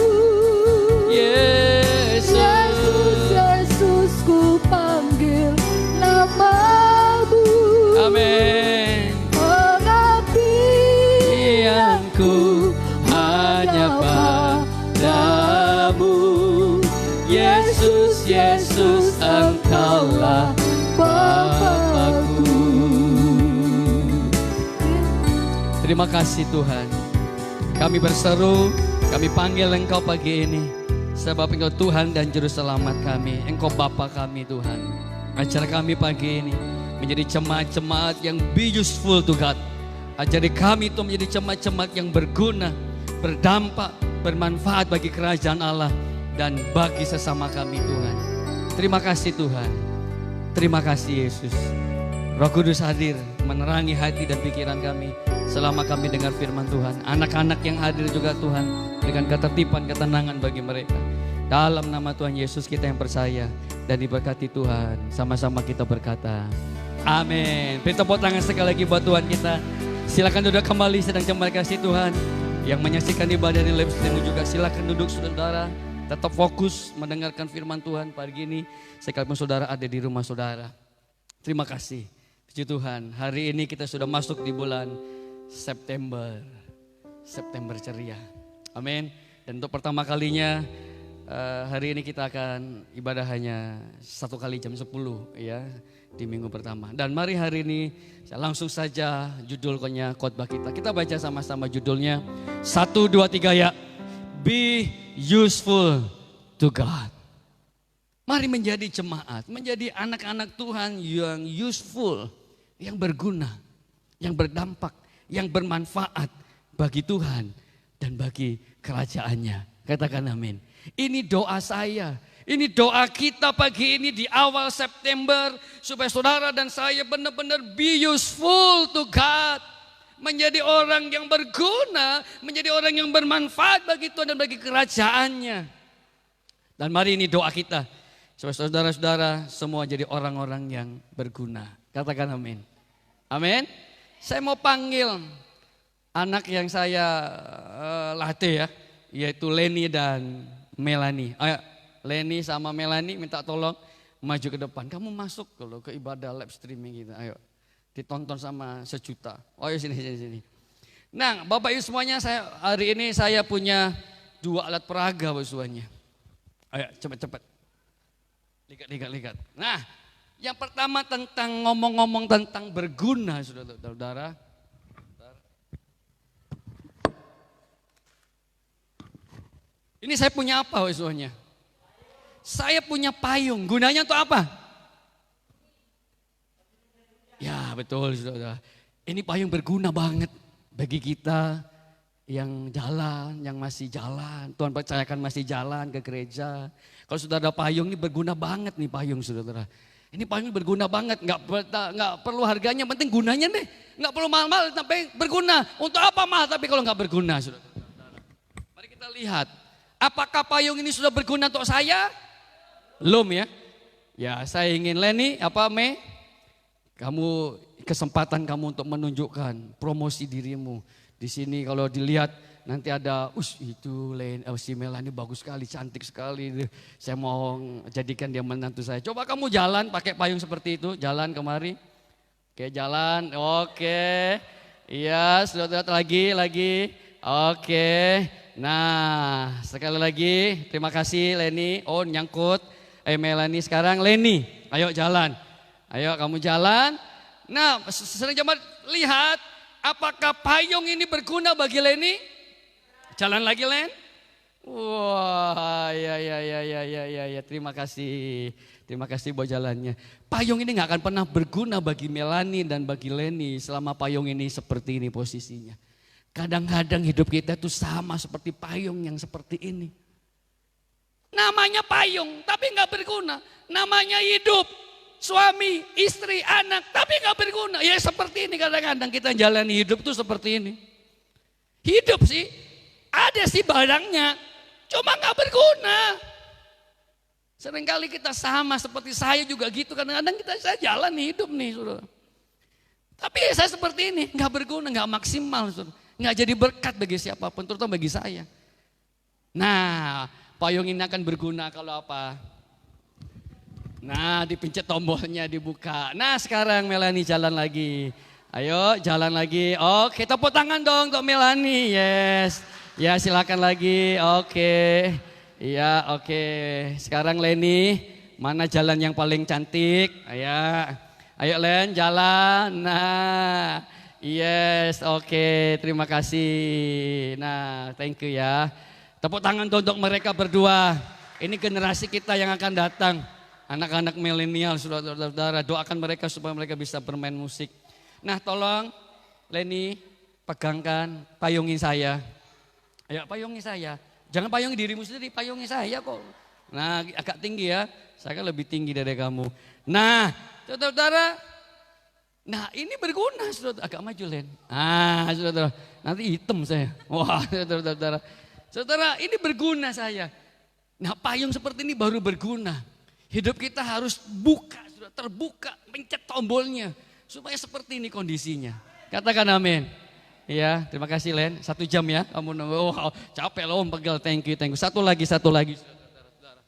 Yesus, Yesus, Yesusku panggil namamu. Amin. Pengabdianku hanya padamu. Yesus, Yesus, Engkaulah Bapa-Ku. Terima kasih Tuhan. Kami berseru, kami panggil Engkau pagi ini. Sebab Engkau Tuhan dan Juru Selamat kami. Engkau Bapa kami Tuhan. Ajar kami pagi ini menjadi jemaat-jemaat yang be useful to God. Ajari kami itu menjadi jemaat-jemaat yang berguna, berdampak, bermanfaat bagi kerajaan Allah. dan bagi sesama kami Tuhan. Terima kasih Tuhan. Terima kasih Yesus. Roh Kudus hadir menerangi hati dan pikiran kami selama kami dengar firman Tuhan. Anak-anak yang hadir juga Tuhan, berikan ketertiban, ketenangan bagi mereka. Dalam nama Tuhan Yesus kita yang percaya dan diberkati Tuhan. Sama-sama kita berkata amin. Beri tepuk tangan sekali lagi buat Tuhan kita. Silakan duduk kembali sedang jemaat kasih Tuhan. Yang menyaksikan ibadah di live stream juga silakan duduk saudara. Tetap fokus mendengarkan firman Tuhan pagi ini. Sekalipun saudara ada di rumah saudara. Terima kasih. Puji Tuhan, hari ini kita sudah masuk di bulan September. September ceria. Amin. Dan untuk pertama kalinya hari ini kita akan ibadah hanya 1 kali jam 10 ya di minggu pertama. Dan mari hari ini saya langsung saja judulnya khotbah kita. Kita baca sama-sama judulnya 1, 2, 3 ya. Be useful to God. Mari menjadi jemaat, menjadi anak-anak Tuhan yang useful, yang berguna, yang berdampak, yang bermanfaat bagi Tuhan dan bagi kerajaannya. Katakan amin. Ini doa saya, ini doa kita pagi ini di awal September. Supaya saudara dan saya benar-benar be useful to God. Menjadi orang yang berguna, menjadi orang yang bermanfaat bagi Tuhan dan bagi kerajaannya. Dan mari ini doa kita. Supaya saudara-saudara semua jadi orang-orang yang berguna. Katakan amin. Amin. Saya mau panggil anak yang saya latih ya. Yaitu Leni dan Melanie. Ayo Leni sama Melanie minta tolong maju ke depan. Kamu masuk kalau ke ibadah live streaming kita. Ayo. Ditonton sama 1 juta. Oh ya sini. Nah Bapak Ibu semuanya, hari ini saya punya 2 alat peraga Bapak semuanya. Ayo cepat. Lihat. Nah yang pertama tentang ngomong-ngomong tentang berguna saudara-saudara. Ini saya punya apa Bapak semuanya? Saya punya payung. Gunanya untuk apa? Ya betul saudara. Ini payung berguna banget bagi kita yang jalan, yang masih jalan. Tuhan percayakan masih jalan ke gereja. Kalau sudah ada payung ini berguna banget nih payung saudara. Ini payung berguna banget, nggak perlu harganya, penting gunanya deh. Nggak perlu mahal-mahal tapi berguna. Untuk apa mahal tapi kalau nggak berguna saudara. Mari kita lihat, apakah payung ini sudah berguna untuk saya? Belum ya. Ya saya ingin Leni, Mei? Kamu kesempatan kamu untuk menunjukkan promosi dirimu. Di sini kalau dilihat nanti ada itu si Melanie bagus sekali, cantik sekali. Saya mau jadikan dia menantu saya. Coba kamu jalan pakai payung seperti itu, jalan kemari. Oke, jalan. Oke. Iya, sudah lagi. Oke. Nah, sekali lagi terima kasih Leni. Oh, nyangkut. Melanie sekarang Leni. Ayo jalan. Ayo kamu jalan. Nah sering jemaat lihat apakah payung ini berguna bagi Leni? Jalan lagi Len. Wah ya terima kasih. Terima kasih buat jalannya. Payung ini gak akan pernah berguna bagi Melanie dan bagi Leni selama payung ini seperti ini posisinya. Kadang-kadang hidup kita itu sama seperti payung yang seperti ini. Namanya payung tapi gak berguna. Namanya hidup. Suami, istri, anak, tapi gak berguna. Ya seperti ini kadang-kadang kita jalani hidup tuh seperti ini. Hidup sih, ada sih barangnya, cuma gak berguna. Seringkali kita sama seperti saya juga gitu, kadang-kadang saya jalan hidup nih saudara. Tapi saya seperti ini, gak berguna, gak maksimal saudara. Gak jadi berkat bagi siapapun, terutama bagi saya. Nah, payung ini akan berguna kalau apa? Nah dipencet tombolnya dibuka. Nah sekarang Melanie jalan lagi. Ayo jalan lagi. Oke tepuk tangan dong untuk Melanie. Yes. Ya silakan lagi. Oke. Iya oke. Sekarang Leni. Mana jalan yang paling cantik? Ayo Len jalan. Nah. Yes oke. Terima kasih. Nah thank you ya. Tepuk tangan untuk mereka berdua. Ini generasi kita yang akan datang. Anak-anak milenial, saudara-saudara, doakan mereka supaya mereka bisa bermain musik. Nah tolong Leni pegangkan payungin saya. Ayo payungin saya. Jangan payungi dirimu sendiri, payungi saya kok. Nah agak tinggi ya, saya kan lebih tinggi dari kamu. Nah saudara-saudara, nah ini berguna saudara, agak maju Len. Saudara, nanti hitam saya. Wah saudara-saudara, saudara ini berguna saya. Nah payung seperti ini baru berguna. Hidup kita harus buka, saudara, terbuka, pencet tombolnya. Supaya seperti ini kondisinya. Katakan amin. Ya, terima kasih Len. 1 jam ya, kamu nunggu. Oh, capek loh, pegel. Thank you. Satu lagi. Saudara-saudara.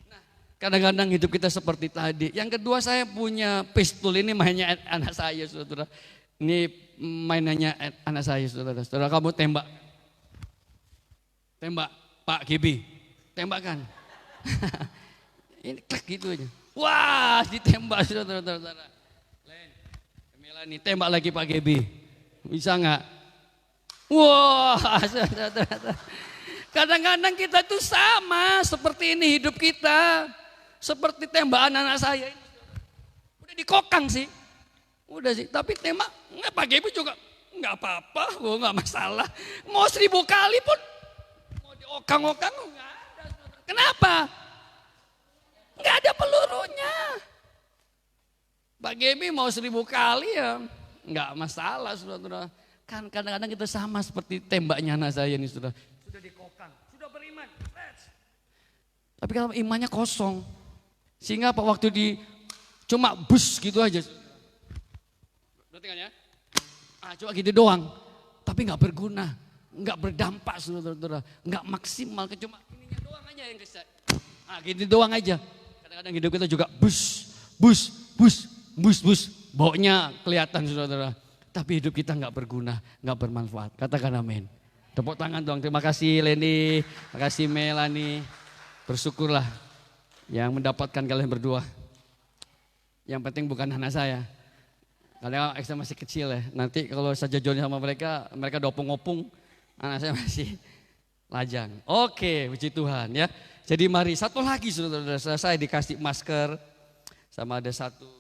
Nah, kadang-kadang hidup kita seperti tadi. Yang kedua saya punya pistol, ini mainnya anak saya, saudara. Ini mainannya anak saya, saudara. Saudara kamu tembak. Tembak, Pak GB. Tembakan. Ini klik gitu aja. Wah, ditembak, saudara-saudara. Len, Melani, tembak lagi Pak GB. Bisa nggak? Wah, kadang-kadang kita tuh sama seperti ini hidup kita. Seperti tembakan anak saya ini. Udah dikokang sih. Udah sih, tapi tembak, nggak Pak Gebi juga nggak apa-apa, nggak masalah. Mau 1000 kali pun, mau diokang-okang nggak ada. Kenapa? Nggak ada pelurunya. Pak Gebi mau 1000 kali ya. Enggak masalah saudara. Kan kadang-kadang kita sama seperti tembaknya anak saya ini sudah dikokang, sudah beriman. Tapi kalau imannya kosong. Sehingga apa waktu cuma bus gitu aja. Berarti kan ya? Cuma gitu doang. Tapi enggak berguna, enggak berdampak saudara-saudara. Enggak maksimal, cuma ininya doang aja yang kesal. Gitu doang aja. Kadang-kadang hidup kita juga bus. Baunya kelihatan saudara, tapi hidup kita nggak berguna, nggak bermanfaat. Katakan amin. Tepuk tangan dong. Terima kasih Leni, terima kasih Melani. Bersyukurlah yang mendapatkan kalian berdua. Yang penting bukan anak saya. Karena saya masih kecil ya. Nanti kalau saja join sama mereka dopung-opung. Anak saya masih lajang. Oke, puji Tuhan ya. Jadi mari satu lagi saudara, saya dikasih masker sama ada satu.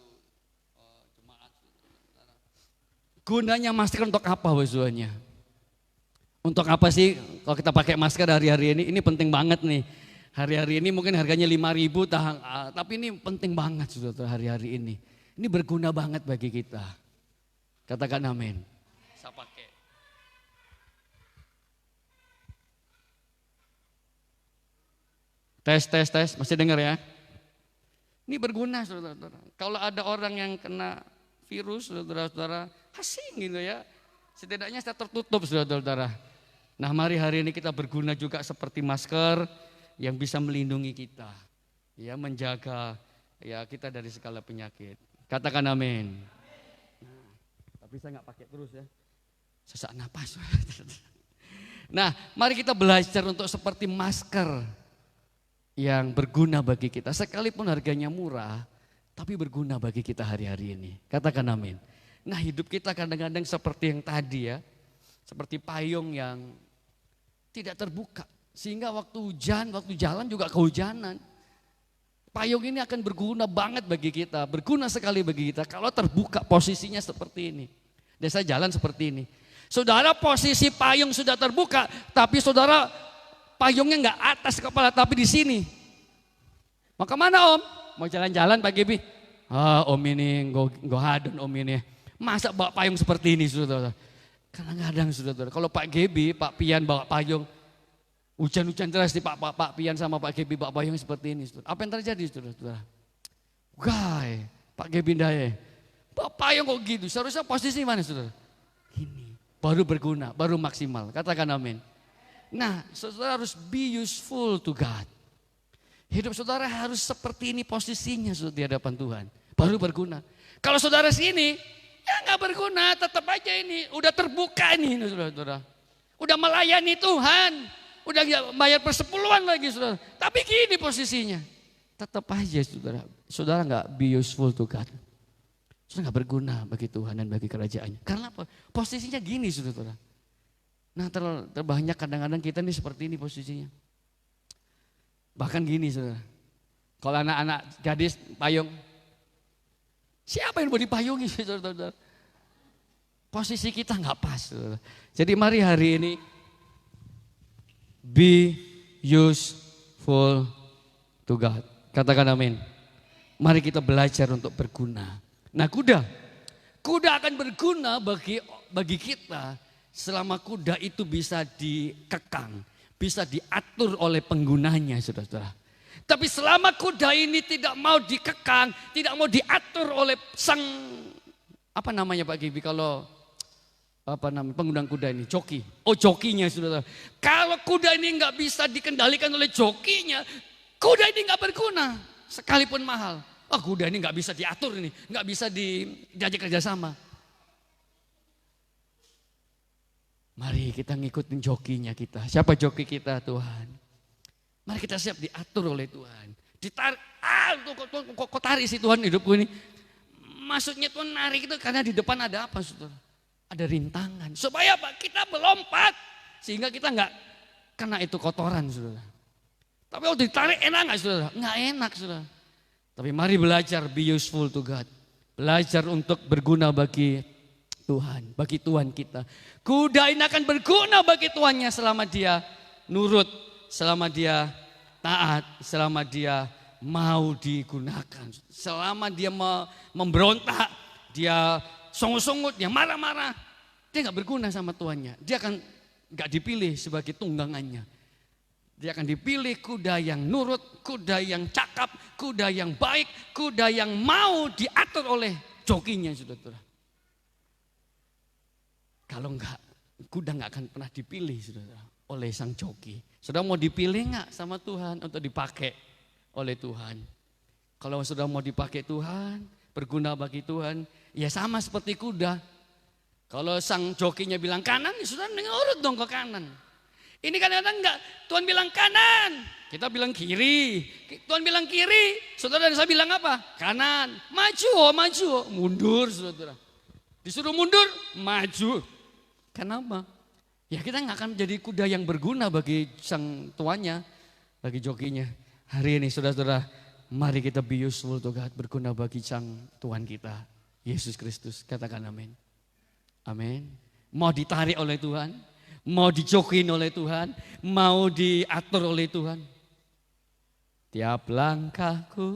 Gunanya masker untuk apa Bazuannya? Untuk apa sih kalau kita pakai masker hari-hari ini? Ini penting banget nih. Hari-hari ini mungkin harganya 5.000 tapi ini penting banget saudara hari-hari ini. Ini berguna banget bagi kita. Katakan amin. Saya pakai. Tes, masih dengar ya? Ini berguna saudara-saudara. Kalau ada orang yang kena virus saudara-saudara, asing gitu ya. Setidaknya saya tertutup saudara-saudara. Nah mari hari ini kita berguna juga seperti masker yang bisa melindungi kita. Ya menjaga ya kita dari segala penyakit. Katakan amin. Nah, tapi saya nggak pakai terus ya. Sesak napas. Nah mari kita belajar untuk seperti masker yang berguna bagi kita. Sekalipun harganya murah, tapi berguna bagi kita hari-hari ini. Katakan amin. Nah hidup kita kadang-kadang seperti yang tadi ya. Seperti payung yang tidak terbuka. Sehingga waktu hujan, waktu jalan juga kehujanan. Payung ini akan berguna banget bagi kita. Berguna sekali bagi kita kalau terbuka posisinya seperti ini. Dan saya jalan seperti ini. Saudara posisi payung sudah terbuka. Tapi saudara payungnya enggak atas kepala tapi di sini. Maka mana om? Mau jalan-jalan Pak Gebi? Om ini nggak hadon om ini. Masa bawa payung seperti ini saudara? Kadang-kadang saudara, kalau Pak Gebi, Pak Pian bawa payung, hujan-hujan deras di Pak Pian sama Pak Gebi bawa payung seperti ini saudara. Apa yang terjadi saudara? Guys, Pak Gebi Ndaye, bawa payung kok gitu, seharusnya posisi mana saudara? Gini, baru berguna, baru maksimal, katakan amin. Nah saudara harus be useful to God. Hidup saudara harus seperti ini posisinya di hadapan Tuhan. Baru berguna. Kalau saudara sini, ya nggak berguna, tetap aja ini. Udah terbuka ini saudara. Udah melayani Tuhan. Udah bayar persepuluhan lagi saudara. Tapi gini posisinya. Tetap aja saudara. Saudara nggak be useful to God. Saudara nggak berguna bagi Tuhan dan bagi kerajaannya. Karena apa? Posisinya gini saudara. Nah terbanyak kadang-kadang kita ini seperti ini posisinya. Bahkan gini saudara, kalau anak-anak gadis payung, siapa yang mau dipayungi saudara? Posisi kita nggak pas saudara. Jadi mari hari ini be useful to God. Katakan amin. Mari kita belajar untuk berguna. Nah kuda akan berguna bagi kita selama kuda itu bisa dikekang, bisa diatur oleh penggunanya, saudara-saudara. Tapi selama kuda ini tidak mau dikekang, tidak mau diatur oleh sang, apa namanya Pak Gibi kalau pengundang kuda ini, joki. Oh jokinya saudara. Kalau kuda ini nggak bisa dikendalikan oleh jokinya, kuda ini nggak berguna sekalipun mahal. Oh kuda ini nggak bisa diatur ini, nggak bisa diajak kerjasama. Mari kita ngikutin jokinya kita. Siapa joki kita? Tuhan. Mari kita siap diatur oleh Tuhan. Ditarik, kok tarik sih Tuhan hidupku ini. Maksudnya Tuhan narik itu karena di depan ada apa saudara? Ada rintangan. Supaya apa? Kita melompat. Sehingga kita nggak kena itu kotoran saudara. Tapi kalau ditarik enak nggak saudara? Nggak enak saudara. Tapi mari belajar be useful to God. Belajar untuk berguna bagi Tuhan, bagi Tuhan kita. Kuda ini akan berguna bagi tuannya selama dia nurut, selama dia taat, selama dia mau digunakan. Selama dia memberontak, dia songut-songut, dia marah-marah. Dia gak berguna sama tuannya. Dia akan gak dipilih sebagai tunggangannya. Dia akan dipilih kuda yang nurut, kuda yang cakap, kuda yang baik, kuda yang mau diatur oleh jokinya, saudara. Kalau enggak, kuda enggak akan pernah dipilih, saudara, oleh sang joki. Saudara mau dipilih enggak sama Tuhan untuk dipakai oleh Tuhan? Kalau saudara mau dipakai Tuhan, berguna bagi Tuhan, ya sama seperti kuda. Kalau sang jokinya bilang kanan, ya saudara nurut dong ke kanan. Ini kadang-kadang enggak, Tuhan bilang kanan, kita bilang kiri. Tuhan bilang kiri, saudara dan saya bilang apa? Kanan, maju, mundur saudara. Disuruh mundur, maju. Kenapa? Ya kita nggak akan menjadi kuda yang berguna bagi sang tuannya, bagi jokinya. Hari ini saudara-saudara, mari kita be useful to God, berguna bagi sang Tuhan kita, Yesus Kristus. Katakan amin. Amin. Mau ditarik oleh Tuhan, mau dijokin oleh Tuhan, mau diatur oleh Tuhan. Tiap langkahku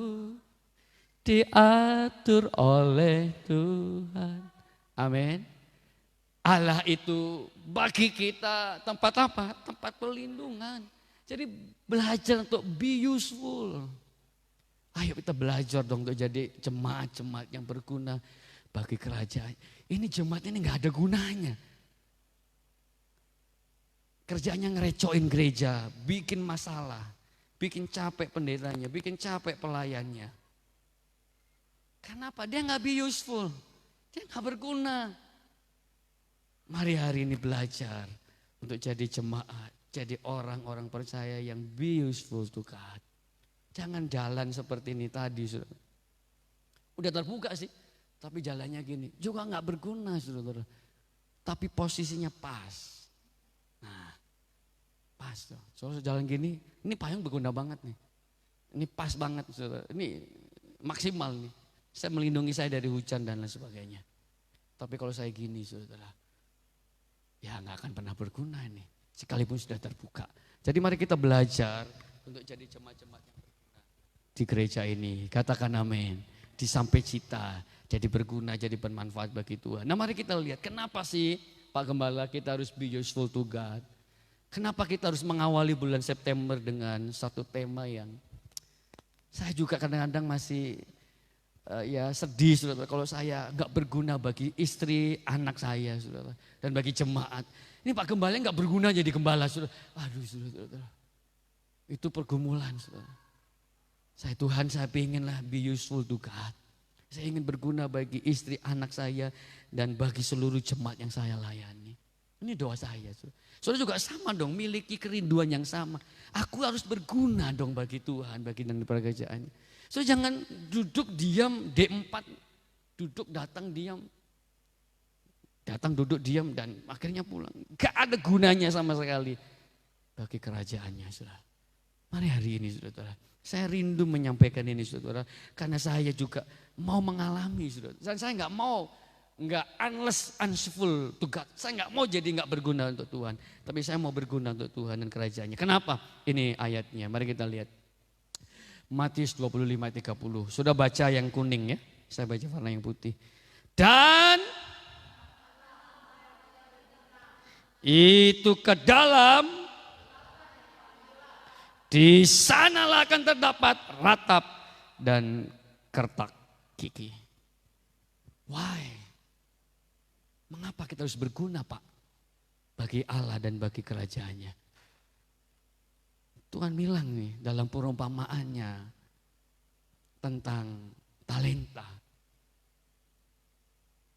diatur oleh Tuhan. Amin. Allah itu bagi kita tempat apa? Tempat perlindungan. Jadi belajar untuk be useful. Ayo kita belajar dong untuk jadi jemaat-jemaat yang berguna bagi kerajaan. Ini jemaat ini gak ada gunanya. Kerjanya ngerecoin gereja, bikin masalah, bikin capek pendetanya, bikin capek pelayannya. Kenapa? Dia gak be useful, dia gak berguna. Mari hari ini belajar untuk jadi jemaat, jadi orang-orang percaya yang be useful to God. Jangan jalan seperti ini tadi, saudara. Udah terbuka sih, tapi jalannya gini, juga gak berguna, saudara. Tapi posisinya pas. Nah, pas tuh. Soalnya jalan gini, ini payung berguna banget nih. Ini pas banget, saudara. Ini maksimal nih. Saya melindungi saya dari hujan dan lain sebagainya. Tapi kalau saya gini, saudara, ya nggak akan pernah berguna nih, sekalipun sudah terbuka. Jadi mari kita belajar untuk jadi jemaat-jemaat yang berguna di gereja ini. Katakan amin. Di sampai cita, jadi berguna, jadi bermanfaat bagi Tuhan. Nah mari kita lihat kenapa sih Pak Gembala kita harus be useful to God. Kenapa kita harus mengawali bulan September dengan satu tema yang saya juga kadang-kadang masih ya sedih saudara, kalau saya gak berguna bagi istri, anak saya saudara, dan bagi jemaat. Ini Pak Gembala gak berguna jadi gembala saudara. Aduh saudara, itu pergumulan saudara. Tuhan saya pengenlah be useful to God. Saya ingin berguna bagi istri, anak saya, dan bagi seluruh jemaat yang saya layani. Ini doa saya saudara. Saudara juga sama dong, miliki kerinduan yang sama. Aku harus berguna dong bagi Tuhan, bagi dan pekerjaannya. So jangan duduk diam D4, duduk datang diam, datang duduk diam dan akhirnya pulang. Gak ada gunanya sama sekali bagi kerajaannya saudara. Mari hari ini saudara, saya rindu menyampaikan ini saudara, karena saya juga mau mengalami saudara. Dan saya gak mau Nggak unless to God. Saya nggak mau jadi nggak berguna untuk Tuhan. Tapi saya mau berguna untuk Tuhan dan kerajaannya. Kenapa? Ini ayatnya. Mari kita lihat. Matius 25 ayat 30. Sudah baca yang kuning ya. Saya baca warna yang putih. Dan itu ke dalam, di sanalah akan terdapat ratap dan kertak gigi. Why? Mengapa kita harus berguna, Pak? Bagi Allah dan bagi kerajaannya. Tuhan bilang nih dalam perumpamaannya tentang talenta.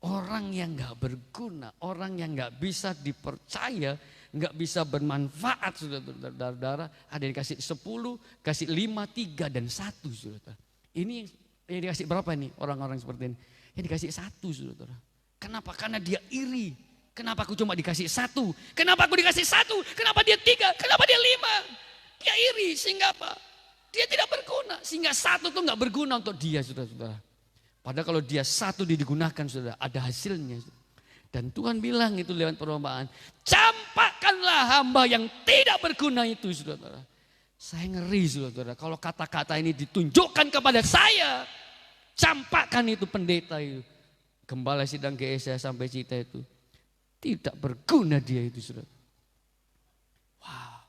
Orang yang gak berguna, orang yang gak bisa dipercaya, gak bisa bermanfaat, saudara-saudara. Ada yang dikasih 10, kasih 5, 3, dan 1, saudara. Ini yang dikasih berapa nih orang-orang seperti ini? Yang dikasih 1, saudara. Kenapa? Karena dia iri. Kenapa aku cuma dikasih 1? Kenapa aku dikasih 1? Kenapa dia 3? Kenapa dia 5? Dia iri sehingga apa? Dia tidak berguna. Sehingga 1 tuh gak berguna untuk dia, saudara-saudara. Padahal kalau dia 1 digunakan, saudara, ada hasilnya. Dan Tuhan bilang itu lewat perumpamaan. Campakkanlah hamba yang tidak berguna itu, saudara-saudara. Saya ngeri, saudara-saudara. Kalau kata-kata ini ditunjukkan kepada saya. Campakkan itu pendeta itu. Gembala sidang GSA sampai Cita itu. Tidak berguna dia itu, saudara. Wow.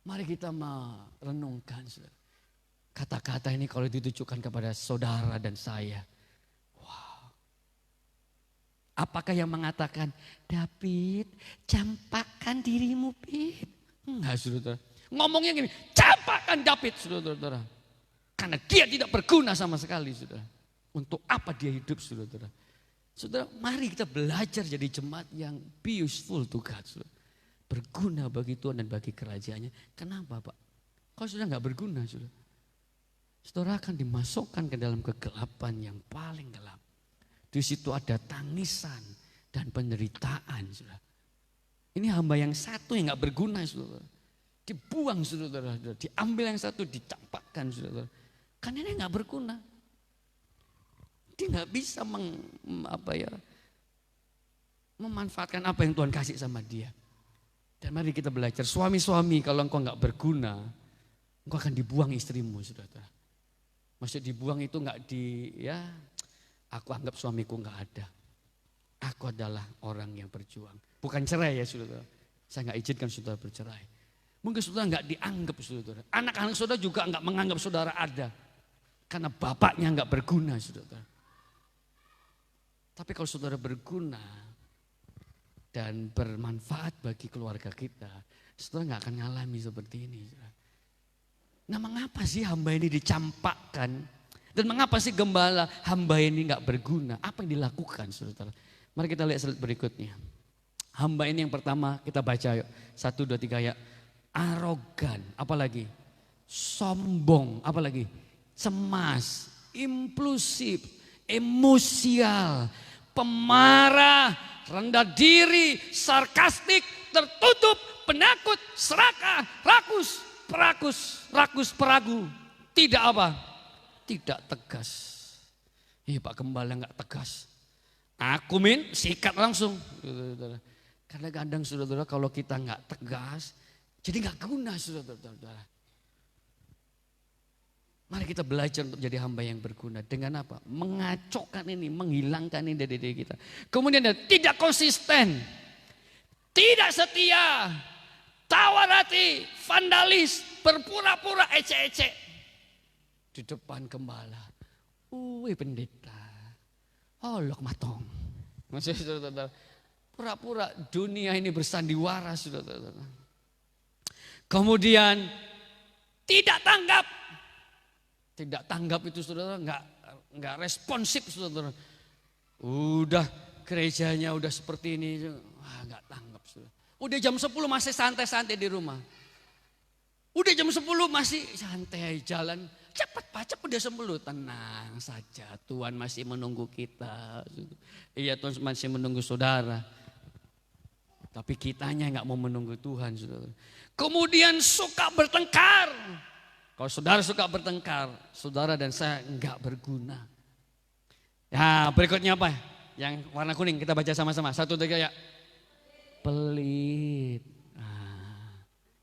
Mari kita merenungkan, saudara. Kata-kata ini kalau ditujukan kepada saudara dan saya. Wow. Apakah yang mengatakan, David, campakkan dirimu, David. Enggak, saudara. Ngomongnya gini, campakkan David, saudara-saudara. Karena dia tidak berguna sama sekali, saudara. Untuk apa dia hidup, saudara? Saudara, mari kita belajar jadi jemaat yang be useful to God, saudara. Berguna bagi Tuhan dan bagi kerajaannya. Kenapa, Pak? Kalau sudah nggak berguna, saudara, saudara akan dimasukkan ke dalam kegelapan yang paling gelap. Di situ ada tangisan dan penderitaan, saudara. Ini hamba yang 1 yang nggak berguna, saudara. Dibuang, saudara. Diambil yang 1, dicampakkan, saudara. Karena ini nggak berguna. Dia nggak bisa memanfaatkan apa yang Tuhan kasih sama dia. Dan mari kita belajar, suami-suami kalau engkau nggak berguna, engkau akan dibuang istrimu, saudara. Maksud dibuang itu nggak aku anggap suamiku nggak ada. Aku adalah orang yang berjuang. Bukan cerai ya, saudara. Saya nggak izinkan saudara bercerai. Mungkin saudara nggak dianggap, saudara. Anak-anak saudara juga nggak menganggap saudara ada. Karena bapaknya nggak berguna, saudara. Tapi kalau saudara berguna dan bermanfaat bagi keluarga kita, saudara nggak akan ngalami seperti ini. Nah, mengapa sih hamba ini dicampakkan? Dan mengapa sih gembala hamba ini nggak berguna? Apa yang dilakukan, saudara? Mari kita lihat slide berikutnya. Hamba ini yang pertama kita baca yuk. 1, 2, 3 ya. Arogan, apalagi? Sombong, apalagi? Cemas, impulsif, emosial, pemarah, rendah diri, sarkastik, tertutup, penakut, serakah, rakus, peragu. Tidak apa? Tidak tegas. Pak Gembala nggak tegas. Aku sikat langsung. Karena kadang saudara-saudara kalau kita nggak tegas, jadi nggak guna, saudara-saudara. Mari kita belajar untuk jadi hamba yang berguna. Dengan apa? Mengacaukan ini, menghilangkan ini dari diri kita. Kemudian tidak konsisten, tidak setia, tawar hati, vandalis, berpura-pura ecek-ecek. Di depan gembala, pendeta, olok matong. Maksudnya saudara-saudara, pura-pura dunia ini bersandiwara, saudara-saudara. Kemudian tidak tanggap. Tidak tanggap itu saudara, enggak responsif saudara. Udah gerejanya udah seperti ini, enggak tanggap saudara. Udah jam 10 masih santai-santai di rumah. Udah jam 10 masih santai jalan. Cepat Pak, udah 10. Tenang saja, Tuhan masih menunggu kita. Iya, Tuhan masih menunggu saudara. Tapi kitanya enggak mau menunggu Tuhan, saudara. Kemudian suka bertengkar. Kalau saudara suka bertengkar, saudara dan saya enggak berguna. Ya, berikutnya apa? Yang warna kuning kita baca sama-sama. 1, 2, ya. Pelit.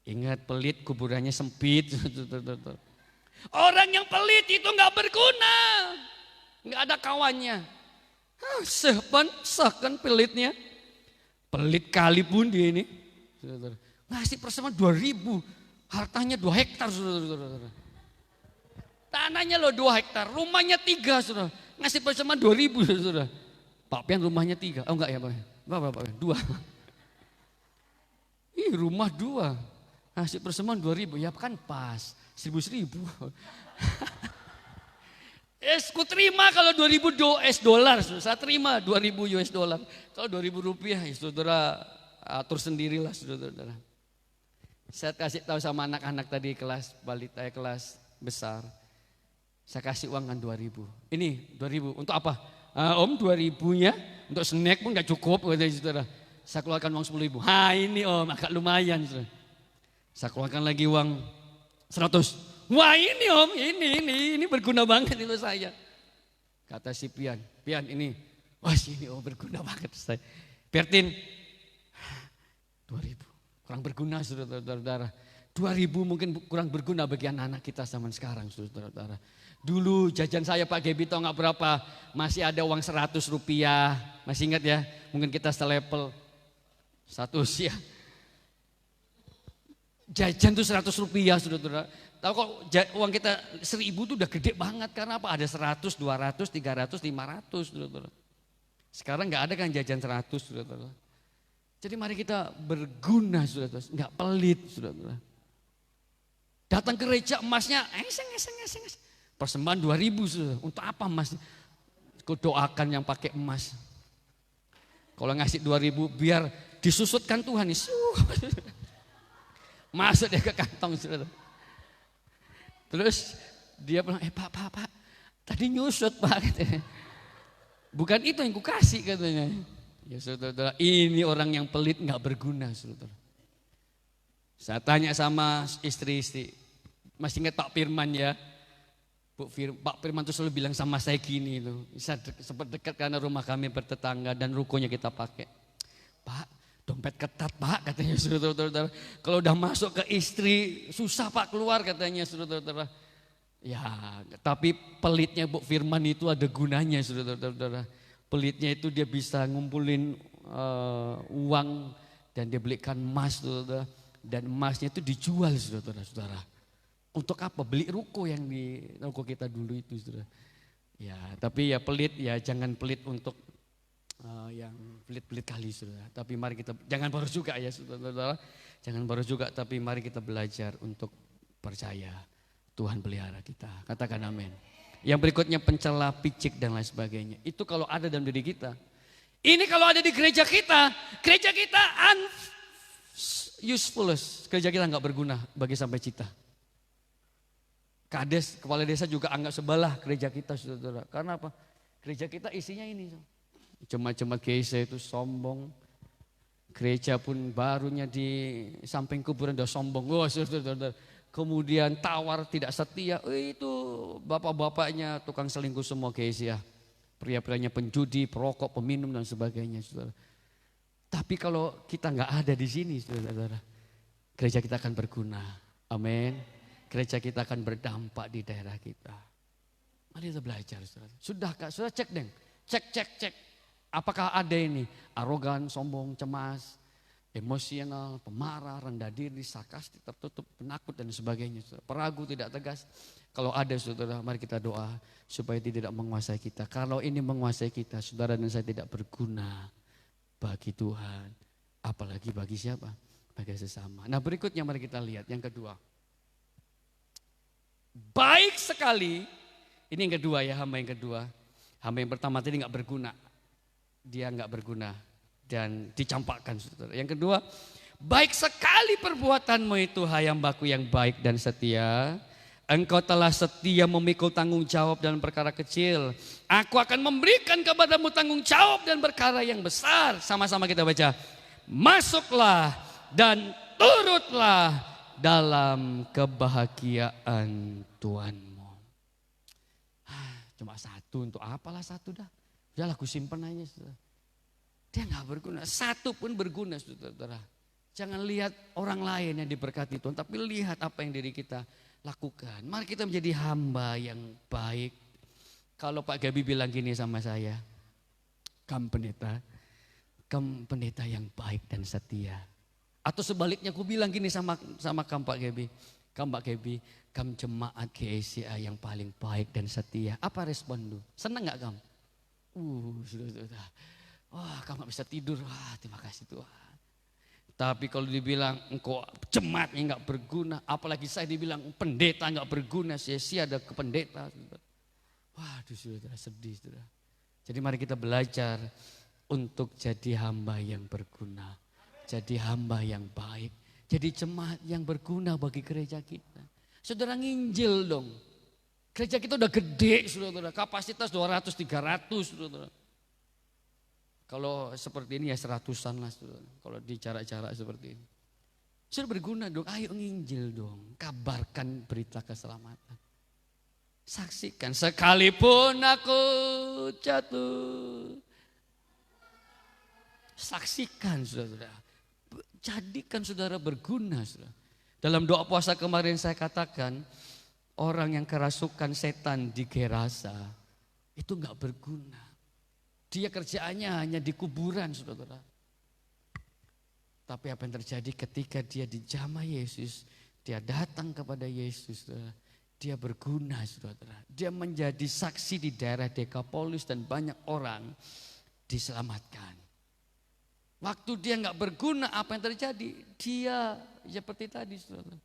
Ingat pelit kuburannya sempit. Orang yang pelit itu nggak berguna. Nggak ada kawannya. Sehkan pelitnya. Pelit kali pun dia ini. Ngasih persembahan 2.000. Hartanya 2 hektar. Tanahnya loh 2 hektar. Rumahnya 3. Saudara. Ngasih persembahan 2.000. Saudara. Pak Pian rumahnya 3. Oh enggak ya Pak? Berapa? 2. Rumah 2. Ngasih persembahan 2.000. Ya kan pas. 1.000. Ku terima kalau 2.000 US dollar, saya terima 2.000 US dollar. Kalau 2.000 rupiah, ya saudara atur sendirilah saudara. Saya kasih tahu sama anak-anak tadi kelas balita, kelas besar. Saya kasih uang kan 2.000. Ini 2.000 untuk apa? Om 2.000-nya untuk snack pun gak cukup katanya saudara. Saya keluarkan uang 10.000. Ini om agak lumayan saudara. Saya keluarkan lagi uang 100. Wah ini om, ini berguna banget itu saya. Kata si Pian ini, wah ini om berguna banget saya. Pertin, 2.000, kurang berguna saudara-saudara. 2.000 mungkin kurang berguna bagi anak-anak kita zaman sekarang saudara-saudara. Dulu jajan saya Pak Gebi tau gak berapa, masih ada uang 100 rupiah. Masih ingat ya, mungkin kita selevel 100 ya. Jajan tuh 100 rupiah saudara-saudara. Tahu kok uang kita 1.000 tuh udah gede banget karena apa? Ada 100, 200, 300, 500 saudara-saudara. Sekarang gak ada kan jajan 100 saudara-saudara. Jadi mari kita berguna saudara-saudara, gak pelit saudara-saudara. Datang ke gereja emasnya eseng. Persembahan 2.000 saudara. Untuk apa emas? Kau doakan yang pakai emas. Kalau ngasih 2.000 biar disusutkan Tuhan nih. Masuk dia ke kantong saudara. Terus dia bilang, Pak, tadi nyusut Pak. Katanya. Bukan itu yang kukasih katanya. Ya saudara, ini orang yang pelit gak berguna saudara. Saya tanya sama istri-istri, masih ingat Pak Firman ya? Pak Firman tuh selalu bilang sama saya gini loh. Saya sempat dekat karena rumah kami bertetangga dan rukonya kita pakai. Pak, dompet ketat Pak katanya saudara-saudara. Kalau udah masuk ke istri susah Pak keluar katanya saudara-saudara. Ya tapi pelitnya Bu Firman itu ada gunanya saudara-saudara. Pelitnya itu dia bisa ngumpulin uang dan dia belikan emas saudara. Dan emasnya itu dijual saudara-saudara. Untuk apa? Beli ruko yang di ruko kita dulu itu saudara. Ya tapi ya pelit ya jangan pelit untuk yang pelit-pelit kali saudara. Tapi mari kita, jangan boros juga ya saudara. Jangan boros juga tapi mari kita belajar untuk percaya Tuhan pelihara kita. Katakan amin. Yang berikutnya pencela, picik dan lain sebagainya. Itu kalau ada dalam diri kita. Ini kalau ada di gereja kita useless. Gereja kita nggak berguna bagi sampai cita. Kades, kepala desa juga anggap sebelah gereja kita saudara. Karena apa? Gereja kita isinya ini. Cuma gereja itu sombong. Gereja pun barunya di samping kuburan udah sombong. Wah saudara. Kemudian tawar tidak setia. Itu bapak-bapaknya tukang selingkuh semua gereja. Pria-prianya penjudi, perokok, peminum dan sebagainya saudara. Tapi kalau kita nggak ada di sini saudara. Gereja kita akan berguna. Amin. Gereja kita akan berdampak di daerah kita. Mari kita belajar saudara. Sudah kak, sudah cek deng. Cek. Apakah ada ini arogan, sombong, cemas, emosional, pemarah, rendah diri, sarkastik, tertutup, penakut dan sebagainya. Peragu, tidak tegas. Kalau ada saudara, mari kita doa supaya tidak menguasai kita. Kalau ini menguasai kita, saudara dan saya tidak berguna bagi Tuhan. Apalagi bagi siapa? Bagi sesama. Nah berikutnya mari kita lihat yang kedua. Baik sekali, ini yang kedua ya, hamba yang kedua. Hamba yang pertama tadi gak berguna. Dia nggak berguna dan dicampakkan saudara. Yang kedua, baik sekali perbuatanmu itu hai hambaku yang baik dan setia. Engkau telah setia memikul tanggung jawab dan perkara kecil. Aku akan memberikan kepadamu tanggung jawab dan perkara yang besar. Sama-sama kita baca. Masuklah dan turutlah dalam kebahagiaan Tuhanmu. Cuma satu, untuk apalah satu dah. Udahlah aku simpen aja saudara. Dia nggak berguna, satu pun berguna saudara. Jangan lihat orang lain yang diberkati Tuhan, tapi lihat apa yang diri kita lakukan. Mari kita menjadi hamba yang baik. Kalau Pak Gabi bilang gini sama saya, kamu pendeta yang baik dan setia. Atau sebaliknya aku bilang gini sama kamu Pak Gabi, kamu jemaat GSCA yang paling baik dan setia. Apa respon lu? Senang gak kamu? Sudah. Wah, kamu gak bisa tidur. Wah, terima kasih Tuhan. Tapi kalau dibilang engkau jemaatnya gak berguna, apalagi saya dibilang pendeta gak berguna, sia-sia ada ke pendeta. Waduh, sudah sedih, sudah. Jadi mari kita belajar untuk jadi hamba yang berguna, jadi hamba yang baik, jadi jemaat yang berguna bagi gereja kita. Saudara nginjil dong. Gereja kita udah gede, saudara. Kapasitas 200, 300, saudara. Kalau seperti ini ya 100-an lah, saudara. Kalau di cara-cara seperti ini. Saudara berguna dong, ayo nginjil dong. Kabarkan berita keselamatan. Saksikan, sekalipun aku jatuh. Saksikan saudara. Jadikan saudara berguna saudara. Dalam doa puasa kemarin saya katakan, orang yang kerasukan setan di Gerasa itu gak berguna. Dia kerjaannya hanya di kuburan saudara. Tapi apa yang terjadi ketika dia dijamah Yesus, dia datang kepada Yesus saudara. Dia berguna saudara. Dia menjadi saksi di daerah Dekapolis dan banyak orang diselamatkan. Waktu dia gak berguna apa yang terjadi? Dia seperti tadi saudara.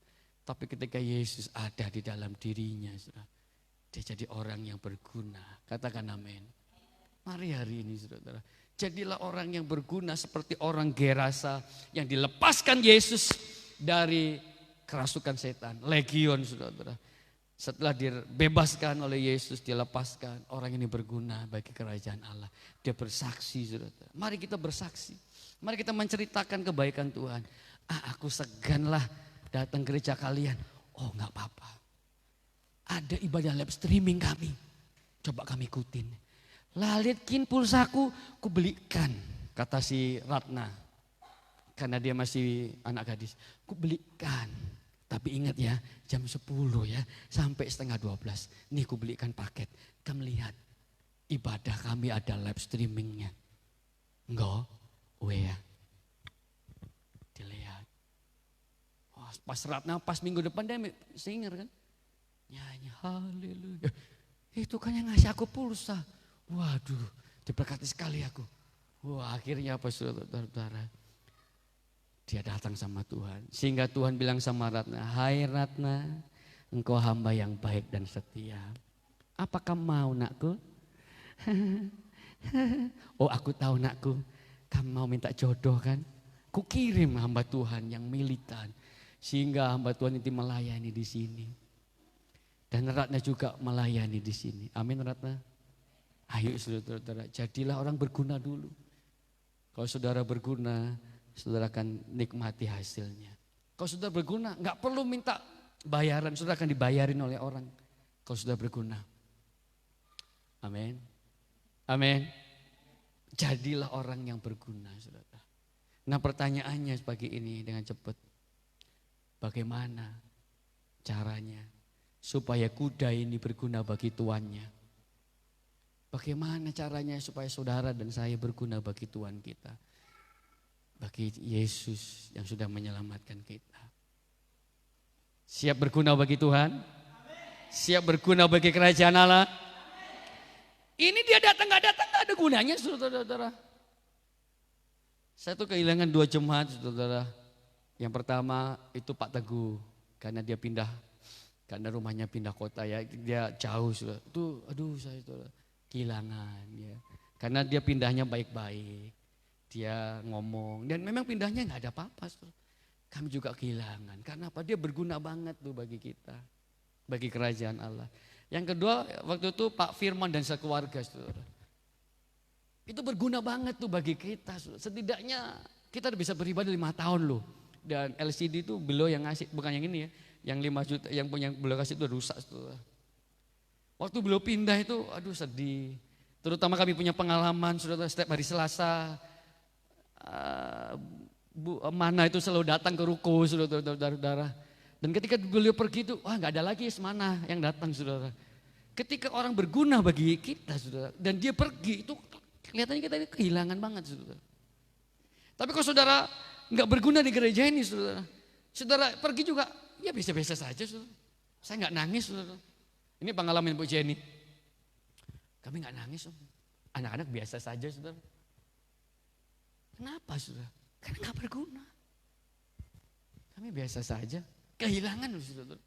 Tapi ketika Yesus ada di dalam dirinya saudara. Dia jadi orang yang berguna. Katakan amin. Mari hari ini saudara. Jadilah orang yang berguna seperti orang Gerasa yang dilepaskan Yesus dari kerasukan setan. Legion saudara. Setelah dibebaskan oleh Yesus, dilepaskan, orang ini berguna bagi kerajaan Allah. Dia bersaksi, saudara. Mari kita bersaksi. Mari kita menceritakan kebaikan Tuhan. Aku seganlah datang gereja kalian. Oh gak apa-apa. Ada ibadah live streaming kami. Coba kami ikutin. Lalitkin pulsaku, ku belikan. Kata si Ratna. Karena dia masih anak gadis. Ku belikan. Tapi ingat ya, jam 10 ya, sampai setengah 12. Nih ku belikan paket. Kamu lihat, ibadah kami ada live streamingnya. Enggak, ya. Dilihat. Oh, pas Ratna, pas minggu depan dia singer kan. Nyanyi, haleluya. Itu kan yang ngasih aku pulsa. Waduh, diberkati sekali aku. Wah akhirnya apa saudara-saudara. Dia datang sama Tuhan. Sehingga Tuhan bilang sama Ratna, hai Ratna, engkau hamba yang baik dan setia. Apakah mau nakku? Oh aku tahu nakku, kamu mau minta jodoh kan? Ku kirim hamba Tuhan yang militan. Sehingga hamba Tuhan itu melayani di sini. Dan Ratna juga melayani di sini. Amin Ratna. Ayo saudara-saudara, jadilah orang berguna dulu. Kalau saudara berguna, saudara akan nikmati hasilnya. Kalau sudah berguna, nggak perlu minta bayaran, saudara akan dibayarin oleh orang. Kalau sudah berguna. Amin. Amin. Jadilah orang yang berguna, saudara. Nah pertanyaannya pagi ini dengan cepat. Bagaimana caranya supaya kuda ini berguna bagi tuannya? Bagaimana caranya supaya saudara dan saya berguna bagi Tuhan kita? Bagi Yesus yang sudah menyelamatkan kita. Siap berguna bagi Tuhan? Siap berguna bagi kerajaan Allah? Ini dia datang gak ada gunanya saudara-saudara. Saya tuh kehilangan 2 jemaat saudara. Yang pertama itu Pak Teguh. Karena dia pindah, karena rumahnya pindah kota ya. Dia jauh saudara. Itu aduh saya saudara, kehilangan ya. Karena dia pindahnya baik-baik. Dia ngomong dan memang pindahnya nggak ada apa-apa. Kami juga kehilangan. Karena apa? Dia berguna banget tuh bagi kita. Bagi kerajaan Allah. Yang kedua waktu itu Pak Firman dan sekeluarga saudara. Itu berguna banget tuh bagi kita. Saudara. Setidaknya kita bisa beribadah 5 tahun loh. Dan LCD itu beliau yang ngasih, bukan yang ini ya. Yang 5 juta yang beliau kasih itu rusak saudara. Waktu beliau pindah itu aduh sedih. Terutama kami punya pengalaman, saudara, setiap hari Selasa, Mana itu selalu datang ke ruko, saudara-saudara. Dan ketika beliau pergi itu, wah nggak ada lagi Mana yang datang, saudara. Ketika orang berguna bagi kita, saudara, dan dia pergi, itu kelihatannya kita ini kehilangan banget, saudara. Tapi kalau saudara nggak berguna di gereja ini, saudara, saudara pergi juga, ya biasa-biasa saja, saudara. Saya nggak nangis, saudara. Ini pengalaman Bu Jenny. Kami nggak nangis, anak-anak biasa saja, saudara. Kenapa, saudara? Karena nggak berguna. Kami biasa saja, kehilangan, saudara.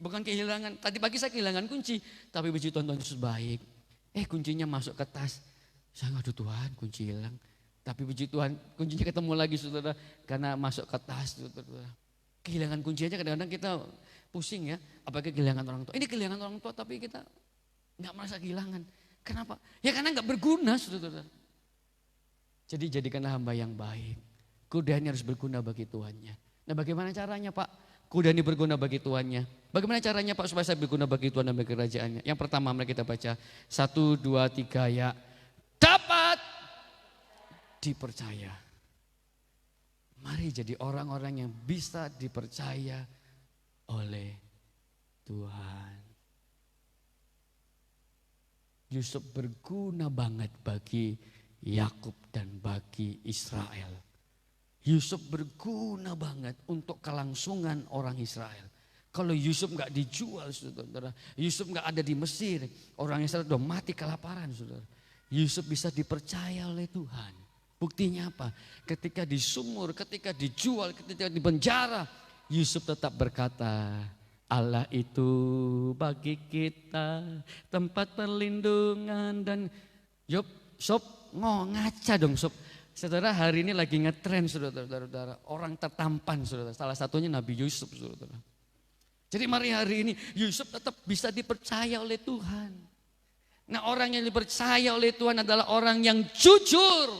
Bukan kehilangan. Tadi pagi saya kehilangan kunci, tapi puji Tuhan Yesus baik. Kuncinya masuk ke tas. Saya aduh Tuhan, kunci hilang. Tapi puji Tuhan, kuncinya ketemu lagi, saudara, karena masuk ke tas, saudara. Kehilangan kunci aja kadang-kadang kita pusing ya, apalagi kehilangan orang tua. Ini kehilangan orang tua tapi kita nggak merasa kehilangan. Kenapa? Ya karena nggak berguna, saudara. Jadi jadikanlah hamba yang baik. Kuda ini harus berguna bagi tuannya. Nah bagaimana caranya Pak? Kuda ini berguna bagi tuannya. Bagaimana caranya Pak supaya saya berguna bagi Tuhan dan bagi kerajaannya? Yang pertama mari kita baca 1, 2, 3 ya. Dapat dipercaya. Mari jadi orang-orang yang bisa dipercaya oleh Tuhan. Yusuf berguna banget bagi Yakub dan bagi Israel. Yusuf berguna banget untuk kelangsungan orang Israel. Kalau Yusuf nggak dijual, saudara, Yusuf nggak ada di Mesir, orang Israel sudah mati kelaparan, saudara. Yusuf bisa dipercaya oleh Tuhan. Buktinya apa? Ketika di sumur, ketika dijual, ketika di penjara, Yusuf tetap berkata, Allah itu bagi kita tempat perlindungan dan Sob ngaca dong Sob. Saudara hari ini lagi ngetren saudara-saudara, orang tertampan saudara, salah satunya Nabi Yusuf saudara. Jadi mari hari ini Yusuf tetap bisa dipercaya oleh Tuhan. Nah orang yang dipercaya oleh Tuhan adalah orang yang jujur.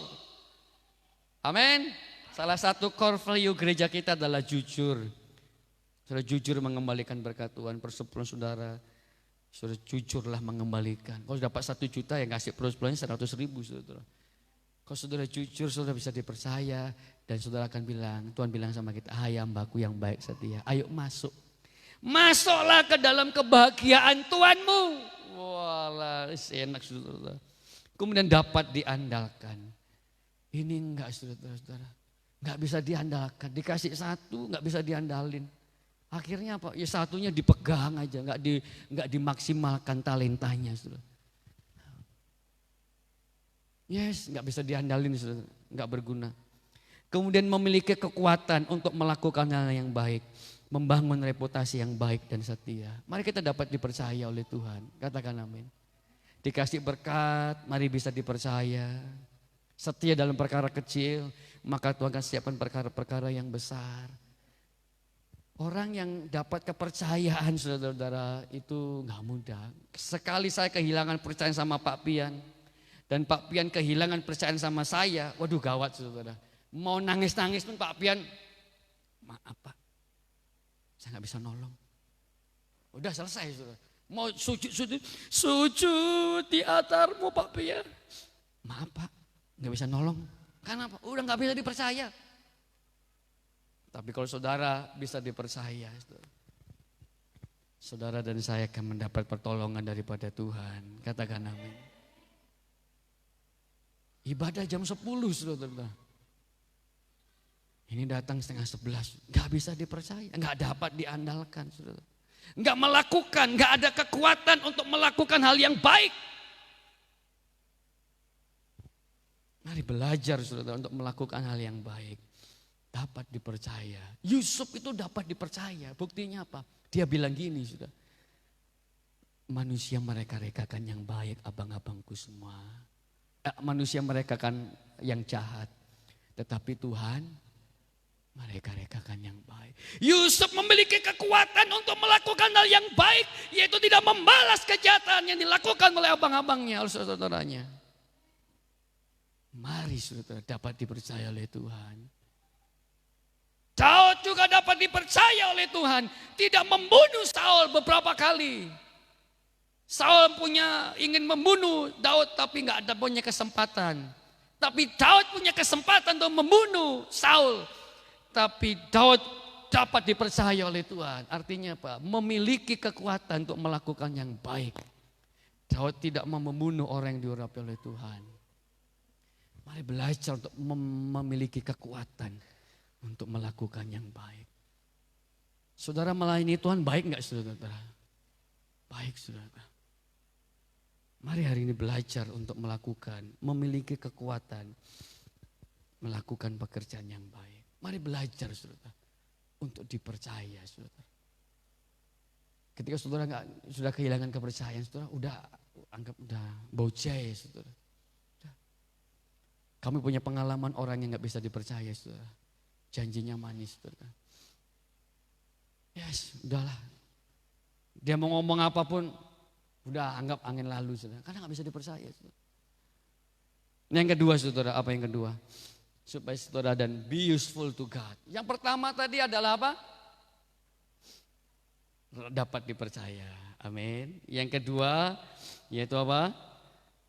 Amin. Salah satu core value gereja kita adalah jujur. Saudara jujur mengembalikan berkat Tuhan, persepuluhan saudara. Saudara jujurlah mengembalikan. Kalau dapat 1 juta ya kasih persepuluhannya 100.000 saudara. Kalau saudara jujur saudara bisa dipercaya. Dan saudara akan bilang, Tuhan bilang sama kita, hai hambaku yang baik setia, ayo masuk. Masuklah ke dalam kebahagiaan Tuhanmu. Walah enak saudara. Kemudian dapat diandalkan. Ini enggak saudara-saudara. Enggak bisa diandalkan, dikasih 1 enggak bisa diandalin. Akhirnya apa? Ya satunya dipegang aja, enggak dimaksimalkan talentanya, saudara. Yes, enggak bisa diandalin, saudara, enggak berguna. Kemudian memiliki kekuatan untuk melakukan hal yang baik, membangun reputasi yang baik dan setia. Mari kita dapat dipercaya oleh Tuhan. Katakan amin. Dikasih berkat, mari bisa dipercaya. Setia dalam perkara kecil, maka Tuhan akan siapkan perkara-perkara yang besar. Orang yang dapat kepercayaan saudara-saudara itu gak mudah. Sekali saya kehilangan percayaan sama Pak Pian. Dan Pak Pian kehilangan percayaan sama saya. Waduh gawat saudara. Mau nangis-nangis pun Pak Pian. Maaf Pak. Saya gak bisa nolong. Udah selesai saudara. Mau sujud di altarmu Pak Pian. Maaf Pak. Gak bisa nolong. Kenapa? Udah gak bisa dipercaya. Tapi kalau saudara bisa dipercaya, saudara dan saya akan mendapat pertolongan daripada Tuhan. Katakan amin. Ibadah jam 10 saudara. Ini datang 10:30, gak bisa dipercaya, gak dapat diandalkan saudara. Gak melakukan, gak ada kekuatan untuk melakukan hal yang baik. Mari belajar saudara untuk melakukan hal yang baik. Dapat dipercaya. Yusuf itu dapat dipercaya. Buktinya apa? Dia bilang gini sudah. Manusia mereka-rekakan yang baik abang-abangku semua. Manusia merekakan yang jahat. Tetapi Tuhan mereka-rekakan yang baik. Yusuf memiliki kekuatan untuk melakukan hal yang baik. Yaitu tidak membalas kejahatan yang dilakukan oleh abang-abangnya, oleh saudara-saudaranya. Mari saudara dapat dipercaya oleh Tuhan. Daud juga dapat dipercaya oleh Tuhan. Tidak membunuh Saul beberapa kali. Saul ingin membunuh Daud tapi nggak ada punya kesempatan. Tapi Daud punya kesempatan untuk membunuh Saul. Tapi Daud dapat dipercaya oleh Tuhan. Artinya apa? Memiliki kekuatan untuk melakukan yang baik. Daud tidak mau membunuh orang yang diurapi oleh Tuhan. Mari belajar untuk memiliki kekuatan untuk melakukan yang baik. Saudara melayani Tuhan baik nggak saudara? Baik saudara. Mari hari ini belajar untuk memiliki kekuatan, melakukan pekerjaan yang baik. Mari belajar saudara, untuk dipercaya saudara. Ketika saudara sudah kehilangan kepercayaan saudara, udah bocah saudara. Kami punya pengalaman orang yang gak bisa dipercaya saudara. Janjinya manis saudara. Yes, udahlah. Dia mau ngomong apapun, udah anggap angin lalu saudara. Karena gak bisa dipercaya saudara. Yang kedua saudara, apa yang kedua? Supaya saudara dan be useful to God. Yang pertama tadi adalah apa? Dapat dipercaya. Amin. Yang kedua yaitu apa?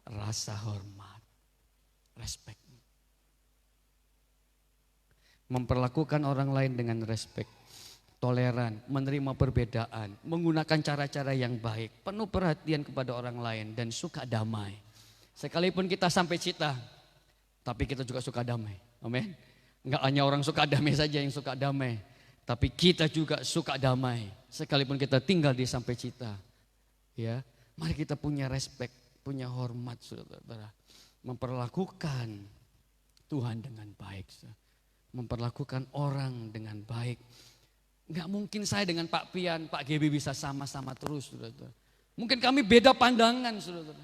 Rasa hormat. Respect. Memperlakukan orang lain dengan respect. Toleran, menerima perbedaan, menggunakan cara-cara yang baik, penuh perhatian kepada orang lain dan suka damai. Sekalipun kita sampai cita, tapi kita juga suka damai. Amin. Enggak hanya orang suka damai saja yang suka damai, tapi kita juga suka damai. Sekalipun kita tinggal di sampai cita. Ya, mari kita punya respect, punya hormat saudara. Memperlakukan Tuhan dengan baik. Memperlakukan orang dengan baik. Enggak mungkin saya dengan Pak Pian, Pak GB bisa sama-sama terus saudara. Mungkin kami beda pandangan saudara.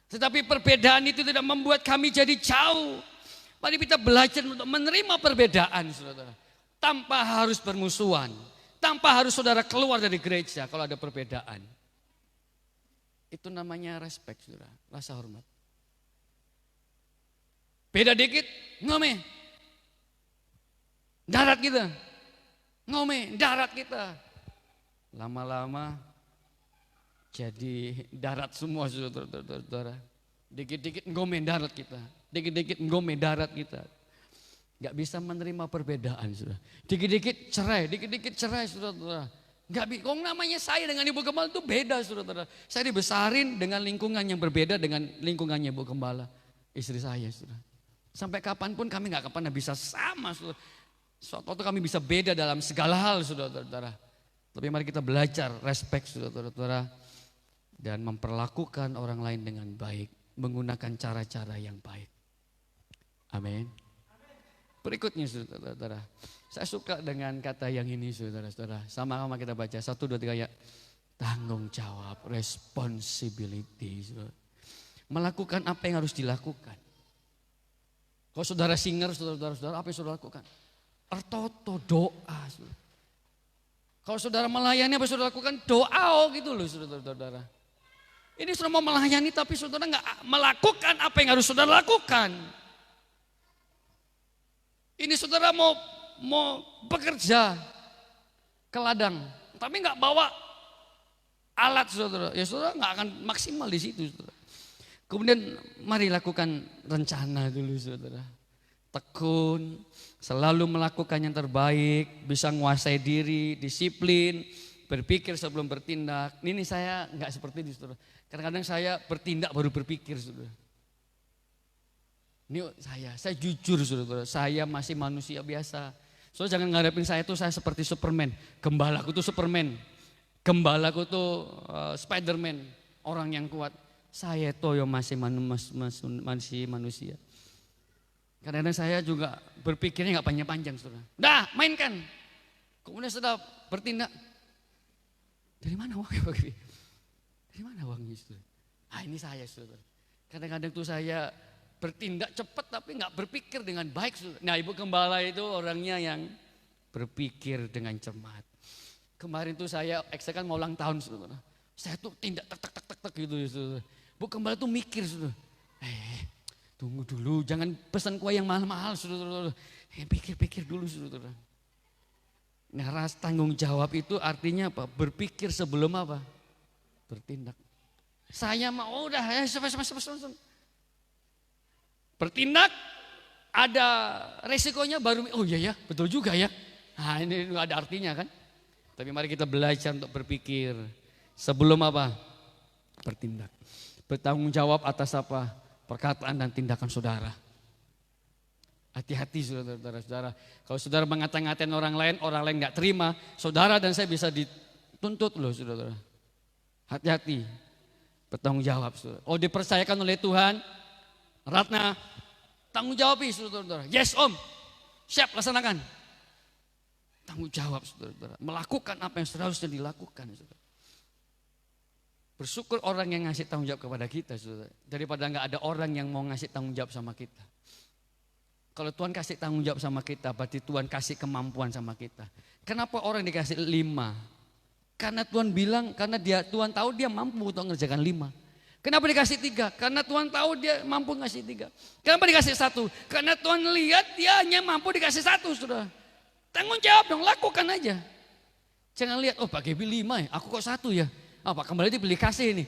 Tetapi perbedaan itu tidak membuat kami jadi jauh. Mari kita belajar untuk menerima perbedaan saudara. Tanpa harus bermusuhan. Tanpa harus saudara keluar dari gereja kalau ada perbedaan. Itu namanya respect saudara, rasa hormat. Beda dikit, ngomeh. Darat kita. Ngomeh, darat kita. Lama-lama jadi darat semua saudara. Dikit-dikit ngomeh darat kita. Dikit-dikit ngomeh darat kita. Gak bisa menerima perbedaan saudara. Dikit-dikit cerai saudara. Gak bisa, namanya saya dengan Ibu Gembala itu beda saudara. Saya dibesarin dengan lingkungan yang berbeda dengan lingkungannya Ibu Gembala. Istri saya saudara. Sampai kapanpun kami gak pernah bisa sama saudara. Suatu waktu kami bisa beda dalam segala hal saudara-saudara. Tapi mari kita belajar respect saudara-saudara. Dan memperlakukan orang lain dengan baik. Menggunakan cara-cara yang baik. Amin. Berikutnya saudara-saudara. Saya suka dengan kata yang ini saudara-saudara. Sama-sama kita baca 1, 2, 3 ya. Tanggung jawab, responsibility. Saudara. Melakukan apa yang harus dilakukan. Kalau saudara singer, saudara-saudara apa yang saudara lakukan? Ertoto doa. Saudara. Kalau saudara melayani apa saudara lakukan? Doa gitu loh saudara-saudara. Ini saudara mau melayani tapi saudara nggak melakukan apa yang harus saudara lakukan. Ini saudara mau bekerja ke ladang, tapi nggak bawa alat saudara. Ya saudara nggak akan maksimal di situ saudara. Kemudian mari lakukan rencana dulu saudara. Tekun, selalu melakukan yang terbaik, bisa menguasai diri, disiplin, berpikir sebelum bertindak. Ini saya nggak seperti itu saudara. Kadang-kadang saya bertindak baru berpikir saudara. Ini saya jujur saudara, saya masih manusia biasa. Saudara jangan ngarepin saya tuh saya seperti Superman. Gembalaku tuh Superman. Gembalaku tuh Spiderman, orang yang kuat. Saya tuh masih manusia. Kadang-kadang saya juga berpikirnya gak panjang-panjang saudara. Dah mainkan. Kemudian sudah bertindak. Dari mana uangnya Pak? Dari mana uangnya saudara? Ah ini saya saudara. Kadang-kadang tuh saya bertindak cepat tapi gak berpikir dengan baik saudara. Nah Ibu Gembala itu orangnya yang berpikir dengan cermat. Kemarin tuh saya kan mau ulang tahun saudara. Saya tuh tindak tek gitu saudara. Bu Gembala tuh mikir saudara. Tunggu dulu, jangan pesan kue yang mahal-mahal saudara. Pikir-pikir dulu saudara. Nah rasa tanggung jawab itu artinya apa? Berpikir sebelum apa? Bertindak. Saya mau udah ya bertindak, ada resikonya baru, oh iya ya betul juga ya. Nah ini nggak ada artinya kan. Tapi mari kita belajar untuk berpikir sebelum apa? Bertindak. Bertanggung jawab atas apa? Perkataan dan tindakan saudara. Hati-hati saudara-saudara. Kalau saudara mengata-ngatain orang lain nggak terima, saudara dan saya bisa dituntut loh saudara. Hati-hati, bertanggung jawab saudara. Oh dipercayakan oleh Tuhan, Ratna, tanggung jawab saudara-saudara. Yes om, siap laksanakan. Tanggung jawab saudara-saudara. Melakukan apa yang seharusnya dilakukan saudara. Bersyukur orang yang ngasih tanggung jawab kepada kita saudara. Daripada nggak ada orang yang mau ngasih tanggung jawab sama kita. Kalau Tuhan kasih tanggung jawab sama kita, berarti Tuhan kasih kemampuan sama kita. Kenapa orang dikasih 5? Karena Tuhan bilang, karena Tuhan tahu dia mampu untuk mengerjakan 5. Kenapa dikasih 3? Karena Tuhan tahu dia mampu ngasih 3. Kenapa dikasih 1? Karena Tuhan lihat dia hanya mampu dikasih 1 saudara. Tanggung jawab dong, lakukan aja. Jangan lihat, oh Pak Gebi 5 ya, aku kok 1 ya. Pak Kembali dibeli kasih ini.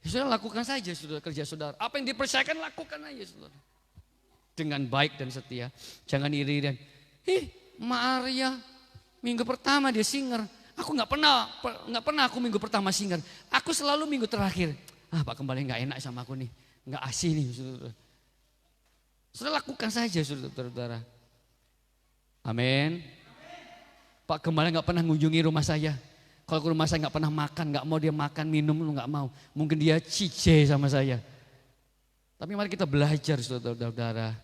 Ya, saudara lakukan saja saudara, kerja saudara. Apa yang dipercayakan lakukan aja saudara. Dengan baik dan setia. Jangan iri-irian. Maria minggu pertama dia singer. Aku nggak pernah aku minggu pertama singer. Aku selalu minggu terakhir. Pak Kembali nggak enak sama aku nih, nggak asih nih saudara. Saudara lakukan saja saudara-saudara. Amin. Pak Kembali nggak pernah mengunjungi rumah saya. Kalau ke rumah saya nggak pernah makan, nggak mau dia makan minum lu nggak mau. Mungkin dia cije sama saya. Tapi mari kita belajar saudara-saudara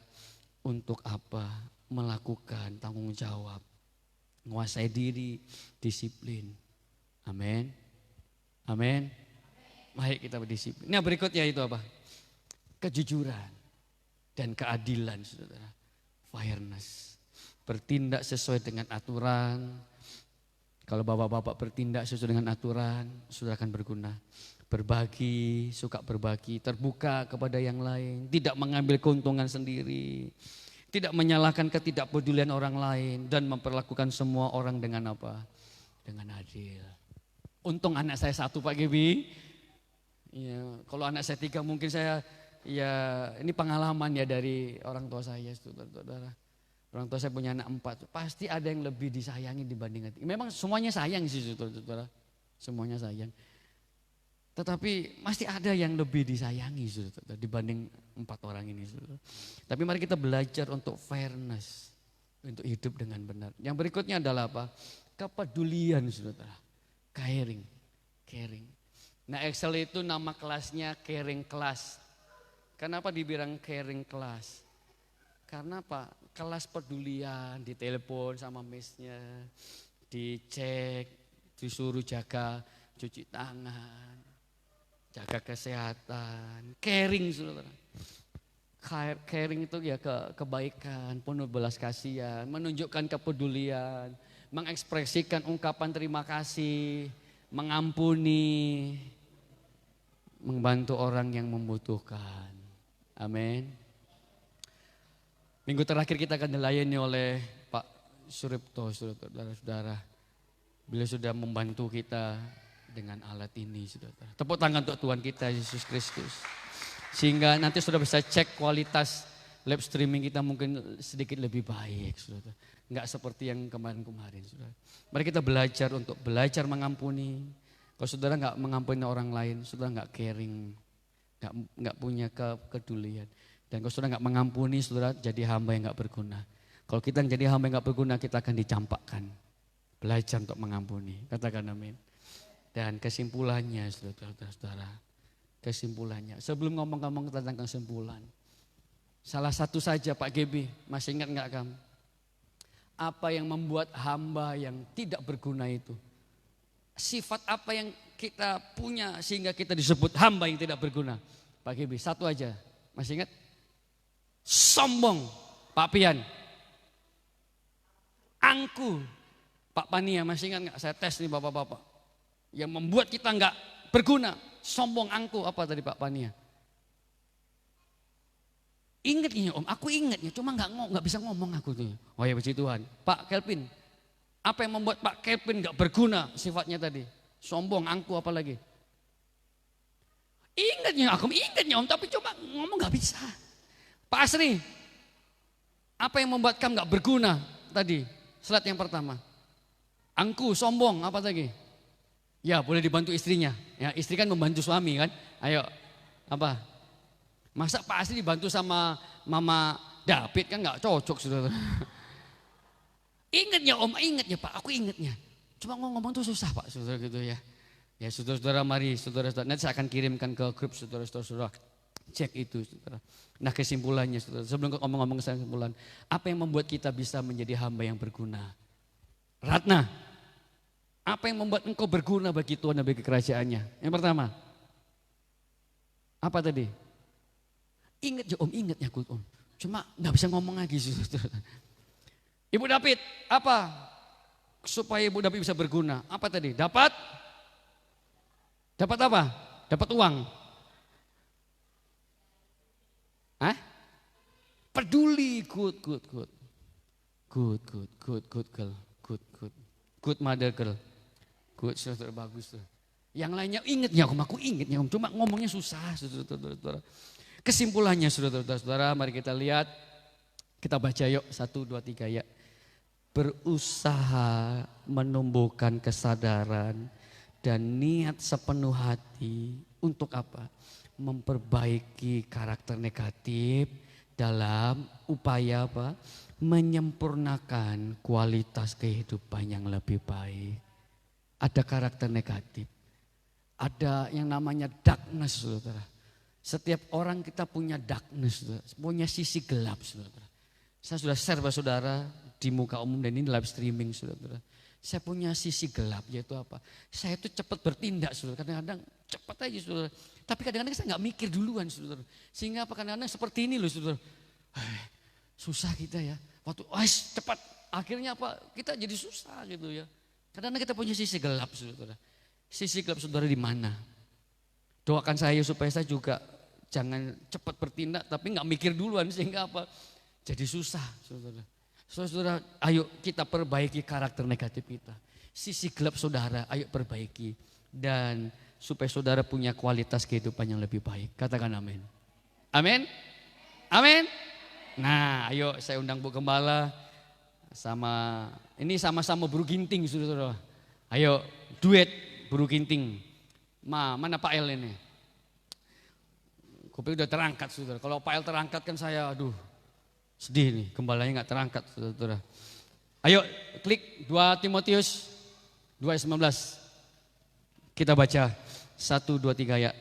untuk apa? Melakukan tanggung jawab, menguasai diri, disiplin. Amin. Amin. Mari kita berdisiplin. Nah berikutnya itu apa? Kejujuran dan keadilan saudara. Fairness. Bertindak sesuai dengan aturan. Kalau bapak-bapak bertindak sesuai dengan aturan, saudara akan berguna. Berbagi, suka berbagi, terbuka kepada yang lain. Tidak mengambil keuntungan sendiri. Tidak menyalahkan ketidakpedulian orang lain. Dan memperlakukan semua orang dengan apa? Dengan adil. Untung anak saya 1 Pak Gebi. Ya, kalau anak saya 3 mungkin saya, ya ini pengalaman ya dari orang tua saya saudara-saudara. Orang tua saya punya anak 4, pasti ada yang lebih disayangi dibanding adik. Memang semuanya sayang sih saudara-saudara, semuanya sayang. Tetapi masih ada yang lebih disayangi saudara dibanding 4 orang ini saudara. Tapi mari kita belajar untuk fairness, untuk hidup dengan benar. Yang berikutnya adalah apa? Kepedulian saudara, caring. Nah Excel itu nama kelasnya caring class. Kenapa dibilang caring class? Karena Pak, kelas pedulian, ditelepon sama miss-nya, dicek, disuruh jaga cuci tangan, jaga kesehatan, caring saudara. Caring itu ya kebaikan, penuh belas kasihan, menunjukkan kepedulian, mengekspresikan ungkapan terima kasih, mengampuni, membantu orang yang membutuhkan. Amin. Minggu terakhir kita akan dilayani oleh Pak Suripto, saudara-saudara. Beliau sudah membantu kita dengan alat ini, saudara. Tepuk tangan untuk Tuhan kita Yesus Kristus. Sehingga nanti sudah bisa cek kualitas live streaming kita mungkin sedikit lebih baik, saudara. Enggak seperti yang kemarin-kemarin, saudara. Mari kita belajar untuk belajar mengampuni. Kalau saudara enggak mengampuni orang lain, saudara enggak caring, enggak punya kepedulian. Dan kalau saudara nggak mengampuni, saudara jadi hamba yang nggak berguna. Kalau kita jadi hamba yang nggak berguna, kita akan dicampakkan. Belajar untuk mengampuni. Katakan amin. Dan kesimpulannya, saudara-saudara. Kesimpulannya. Sebelum ngomong-ngomong tentang kesimpulan. Salah satu saja Pak Gebi, masih ingat nggak kamu? Apa yang membuat hamba yang tidak berguna itu? Sifat apa yang kita punya sehingga kita disebut hamba yang tidak berguna? Pak Gebi, satu aja. Masih ingat? Sombong, Pak Pian. Angku, Pak Pania, masih ingat nggak? Saya tes nih bapak-bapak. Yang membuat kita nggak berguna, sombong, angku, apa tadi Pak Pania? Ingatnya Om, aku ingatnya, cuma nggak bisa ngomong aku tuh. Oh ya puji Tuhan. Pak Kelvin, apa yang membuat Pak Kelvin nggak berguna sifatnya tadi? Sombong, angku, apa lagi? Ingatnya Om, tapi coba ngomong gak bisa. Pak Asri, apa yang membuat kamu gak berguna tadi? Slide yang pertama. Angku, sombong, apa lagi? Ya boleh dibantu istrinya. Ya istri kan membantu suami kan. Ayo, apa? Masa Pak Asri dibantu sama Mama David kan gak cocok saudara. Ingatnya Om, ingatnya Pak, aku ingatnya. Cuma ngomong tuh susah Pak saudara gitu ya. Ya saudara-saudara mari saudara-saudara, nanti saya akan kirimkan ke grup saudara-saudara, cek itu saudara. Nah kesimpulannya saudara, sebelum ngomong-ngomong kesimpulan, apa yang membuat kita bisa menjadi hamba yang berguna? Ratna, apa yang membuat engkau berguna bagi Tuhan dan bagi kerajaannya? Yang pertama, apa tadi? Ingat ya Om, ingat ya Om. Cuma gak bisa ngomong lagi saudara. Ibu David, apa? Supaya Ibu David bisa berguna, apa tadi? Dapat apa? Dapat uang. Hah? Peduli, good girl. Good mother girl. Good saudara, bagus tuh. Yang lainnya ingatnya aku ingatnya Om. Cuma ngomongnya susah saudara. Kesimpulannya saudara-saudara, mari kita lihat. Kita baca yuk 1, 2, 3 ya. Berusaha menumbuhkan kesadaran dan niat sepenuh hati untuk apa? Memperbaiki karakter negatif dalam upaya apa? Menyempurnakan kualitas kehidupan yang lebih baik. Ada karakter negatif. Ada yang namanya darkness saudara. Setiap orang kita punya darkness saudara. Punya sisi gelap saudara. Saya sudah share kepada saudara di muka umum dan ini live streaming saudara. Saya punya sisi gelap yaitu apa? Saya itu cepat bertindak saudara. Kadang-kadang cepat aja saudara. Tapi kadang-kadang saya gak mikir duluan saudara. Sehingga apa kadang-kadang seperti ini loh saudara. Susah kita ya. Waktu cepat akhirnya apa? Kita jadi susah gitu ya. Kadang-kadang kita punya sisi gelap saudara. Sisi gelap saudara di mana? Doakan saya supaya saya juga jangan cepat bertindak tapi gak mikir duluan sehingga apa? Jadi susah saudara. Saudara, ayo kita perbaiki karakter negatif kita. Sisi gelap saudara, ayo perbaiki. Dan supaya saudara punya kualitas kehidupan yang lebih baik. Katakan amin. Amin? Amin? Nah, ayo saya undang Bu Gembala. Ini sama-sama buru ginting saudara. Ayo duet buru ginting. Mana Pak El ini? Kopi udah terangkat saudara. Kalau Pak El terangkat kan saya aduh. Sedih nih, gembalanya gak terangkat saudara. Ayo klik 2 Timotius 2:19. Kita baca 1, 2, 3 ya.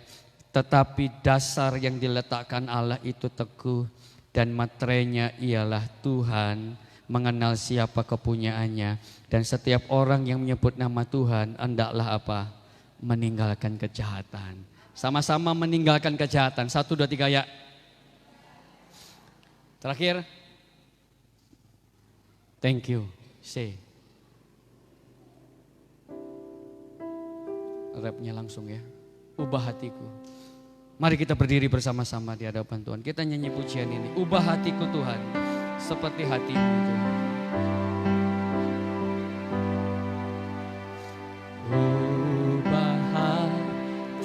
Tetapi dasar yang diletakkan Allah itu teguh dan materainya ialah Tuhan, mengenal siapa kepunyaannya. Dan setiap orang yang menyebut nama Tuhan hendaklah apa? Meninggalkan kejahatan. Sama-sama meninggalkan kejahatan. 1, 2, 3 ya. Terakhir, thank you, say. Rapnya langsung ya, ubah hatiku. Mari kita berdiri bersama-sama di hadapan Tuhan. Kita nyanyi pujian ini, ubah hatiku Tuhan, seperti hatimu Tuhan. Ubah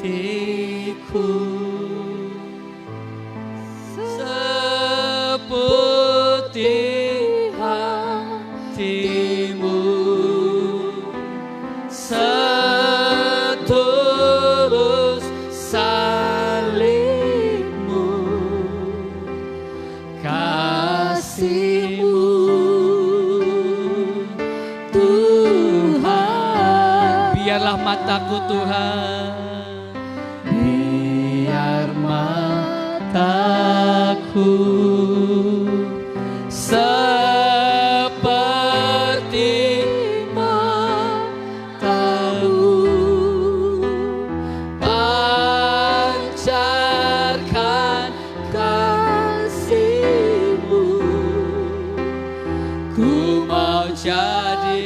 hatiku seperti hatimu, seterus salibmu, kasihmu Tuhan. Biarlah mataku Tuhan, biar mataku seperti matamu, pancarkan kasihmu, ku mau jadi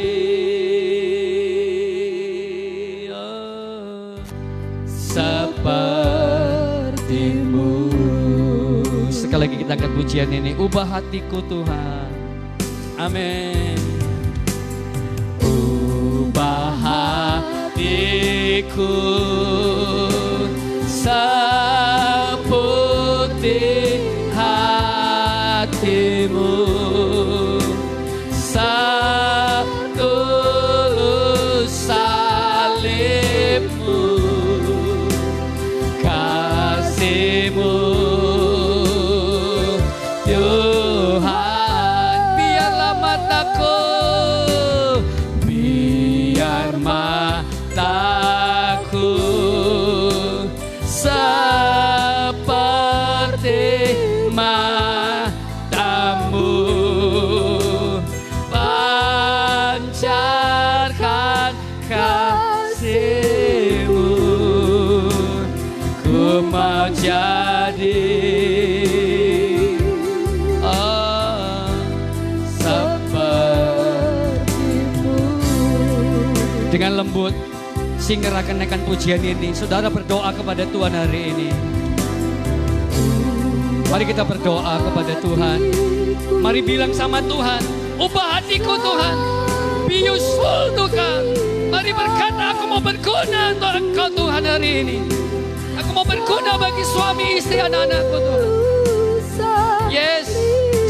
sepertimu. Sekali lagi kita akan pujian ini, ubah hatiku Tuhan. Amin. Ubah hatiku seputih hatimu, setulus salibmu, kasihmu Tuhan. Biarlah mataku, biar mataku seperti matamu, pancarkan kasihmu. Ku mau jadi sepertimu. Dengan lembut Singer akan naikkan pujian ini. Saudara berdoa kepada Tuhan hari ini. Mari kita berdoa kepada Tuhan. Mari bilang sama Tuhan, ubah hatiku Tuhan, be useful Tuhan. Mari berkata, aku mau berguna untuk Engkau Tuhan hari ini. Aku mau berguna bagi suami, istri, anak-anakku Tuhan. Yes,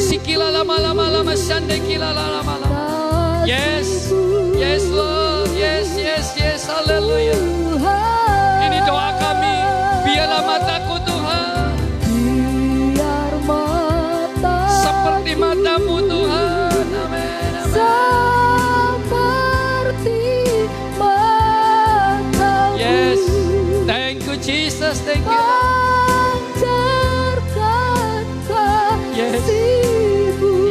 sikila lama-lama sande kila lama-lama. Yes, yes Lord, yes, yes, yes, haleluya. Ini doa kami, biarlah mataku Tuhan, biar mata seperti matamu Tuhan, amin, amin. Seperti matamu. Yes, thank you Jesus, thank you. Yes,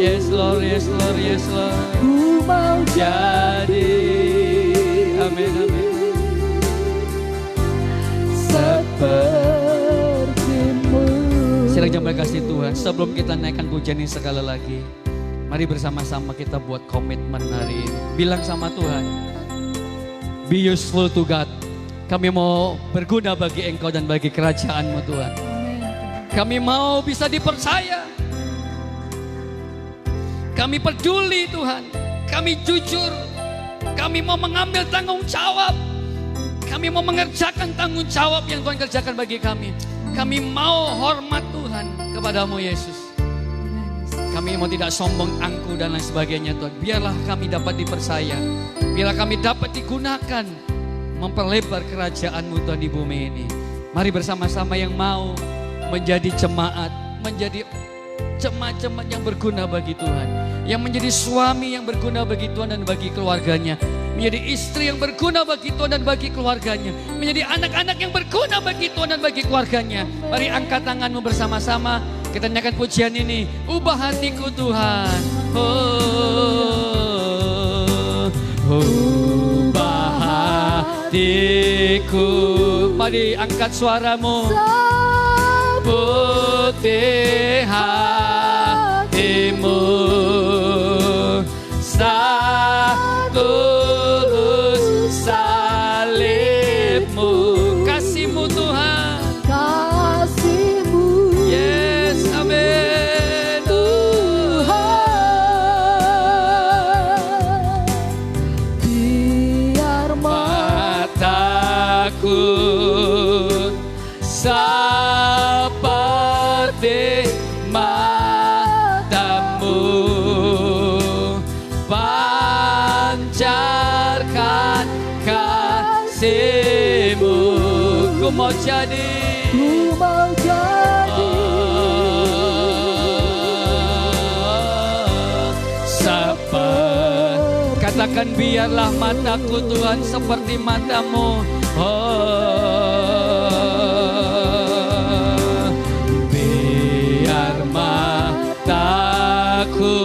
yes Lord, yes Lord, yes Lord. Ku mau jadi, amin, amin. Sepertimu. Silakan jambal kasih Tuhan. Sebelum kita naikkan pujian ini sekali lagi, mari bersama-sama kita buat komitmen hari ini. Bilang sama Tuhan, be useful to God. Kami mau berguna bagi Engkau dan bagi kerajaan-Mu Tuhan. Kami mau bisa dipercaya. Kami peduli Tuhan. Kami jujur. Kami mau mengambil tanggung jawab. Kami mau mengerjakan tanggung jawab yang Tuhan kerjakan bagi kami. Kami mau hormat Tuhan kepadamu Yesus. Kami mau tidak sombong, angkuh dan lain sebagainya Tuhan. Biarlah kami dapat dipercaya. Biarlah kami dapat digunakan memperlebar kerajaan-Mu Tuhan di bumi ini. Mari bersama-sama yang mau menjadi jemaat, menjadi jemaat-jemaat yang berguna bagi Tuhan, yang menjadi suami yang berguna bagi Tuhan dan bagi keluarganya, menjadi istri yang berguna bagi Tuhan dan bagi keluarganya, menjadi anak-anak yang berguna bagi Tuhan dan bagi keluarganya. Mari angkat tanganmu bersama-sama, kita nyanyikan pujian ini. Ubah hatiku Tuhan, oh, ubah hatiku. Mari angkat suaramu. Putih hatimu, setulus salibmu, kasihmu Tuhan, kasihmu. Yes, amin Tuhan. Biar mataku seperti matamu, pancarkan kasihmu. Ku mau jadi, ku mau jadi katakan biarlah mataku Tuhan seperti matamu. Mataku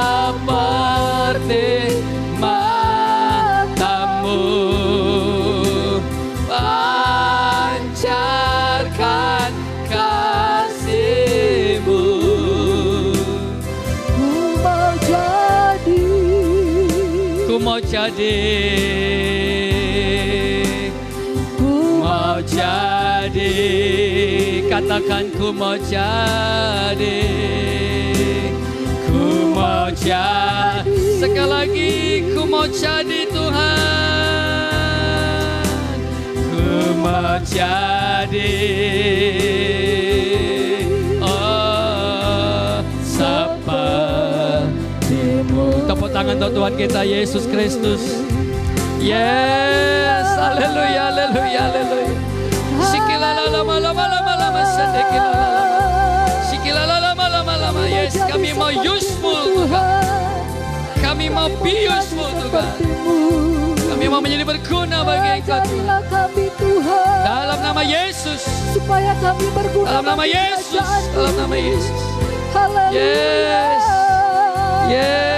seperti matamu, pancarkan kasihmu. Ku mau jadi, ku mau jadi, ku mau jadi. Katakan ku mau jadi, ku mau jadi. Sekali lagi ku mau jadi Tuhan, ku jadi seperti-Mu. Tepuk tangan untuk Tuhan kita Yesus Kristus. Yes, haleluya, haleluya, haleluya. Yes, kami mau useful Tuhan. Kami mau be useful Tuhan. Kami mau menjadi berguna bagi Engkau Tuhan. Dalam nama Yesus. Supaya kami berguna dalam nama Yesus. Dalam nama Yesus. Haleluya. Yes. Yes.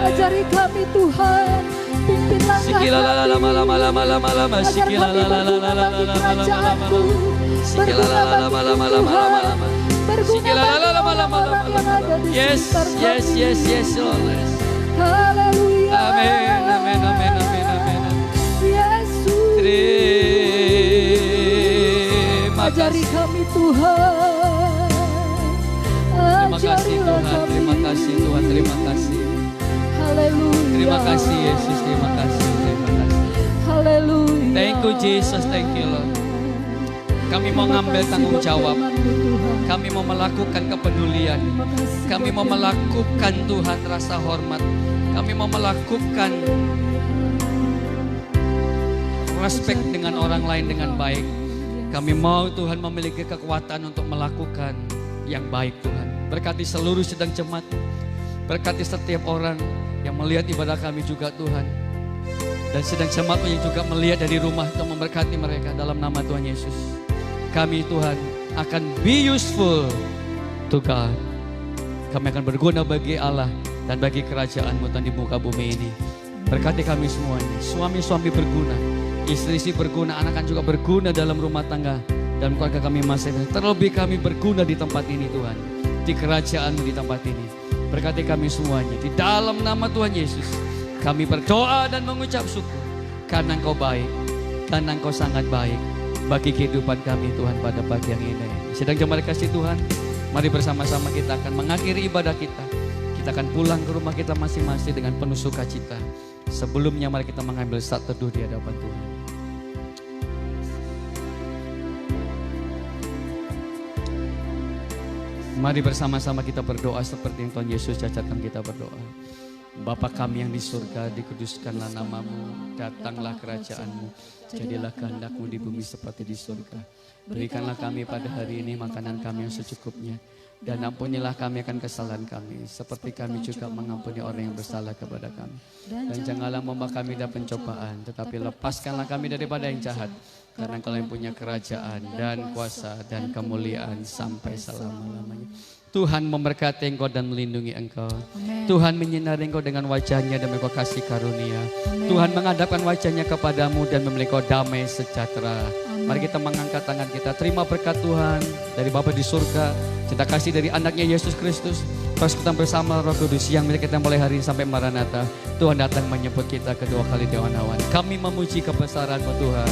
Ajari kami Tuhan. Pimpin langkah kami. Ajar kami berguna bagi kerajaanmu. Berguna bagi Tuhan. Berguna bagi orang-orang yang ada di sekitar kami. Yes. Haleluya. Amin. Yesus. Terima kasih. Ajari kami Tuhan. Terima kasih Tuhan. Terima kasih Tuhan. Terima kasih. Haleluya. Terima kasih Yesus. Terima kasih. Haleluya. Thank you Jesus. Thank you Lord. Kami mau ngambil tanggung jawab. Kami mau melakukan kepedulian. Kami mau melakukan Tuhan rasa hormat. Kami mau melakukan respect dengan orang lain dengan baik. Kami mau Tuhan memiliki kekuatan untuk melakukan yang baik Tuhan. Berkati seluruh sidang jemaat. Berkati setiap orang yang melihat ibadah kami juga Tuhan. Dan sidang jemaat yang juga melihat dari rumah untuk memberkati mereka dalam nama Tuhan Yesus. Kami Tuhan akan be useful to God. Kami akan berguna bagi Allah dan bagi kerajaan-Mu Tuhan di muka bumi ini. Berkati kami semuanya. Suami-suami berguna, istri-istri berguna, anak-anak juga berguna dalam rumah tangga dan keluarga kami masing-masing. Terlebih kami berguna di tempat ini Tuhan, di kerajaan-Mu di tempat ini. Berkati kami semuanya. Di dalam nama Tuhan Yesus, kami berdoa dan mengucap syukur karena Engkau baik, karena Engkau sangat baik bagi kehidupan kami Tuhan pada pagi yang ini. Sedang jemaat kasih Tuhan, mari bersama-sama kita akan mengakhiri ibadah kita. Kita akan pulang ke rumah kita masing-masing dengan penuh sukacita. Sebelumnya mari kita mengambil saat teduh di hadapan Tuhan. Mari bersama-sama kita berdoa seperti yang Tuhan Yesus ajarkan kita berdoa. Bapa kami yang di surga, dikuduskanlah nama-Mu, datanglah kerajaan-Mu, jadilah kehendak-Mu di bumi seperti di surga. Berikanlah kami pada hari ini makanan kami yang secukupnya, dan ampunilah kami akan kesalahan kami, seperti kami juga mengampuni orang yang bersalah kepada kami. Dan janganlah membawa kami dalam pencobaan, tetapi lepaskanlah kami daripada yang jahat, karena Engkau yang punya kerajaan dan kuasa dan kemuliaan sampai selama-lamanya. Tuhan memberkati Engkau dan melindungi Engkau. Amen. Tuhan menyinari Engkau dengan wajah-Nya dan Engkau kasih karunia. Amen. Tuhan menghadapkan wajah-Nya kepadamu dan memberi Engkau damai sejahtera. Amen. Mari kita mengangkat tangan kita. Terima berkat Tuhan dari Bapa di surga. Cinta kasih dari anaknya Yesus Kristus. Persekutuan bersama Roh Kudus yang milik kita mulai hari ini sampai Maranatha. Tuhan datang menyebut kita kedua kali di awan-awan. Kami memuji kebesaran-Mu Tuhan.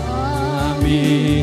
Kami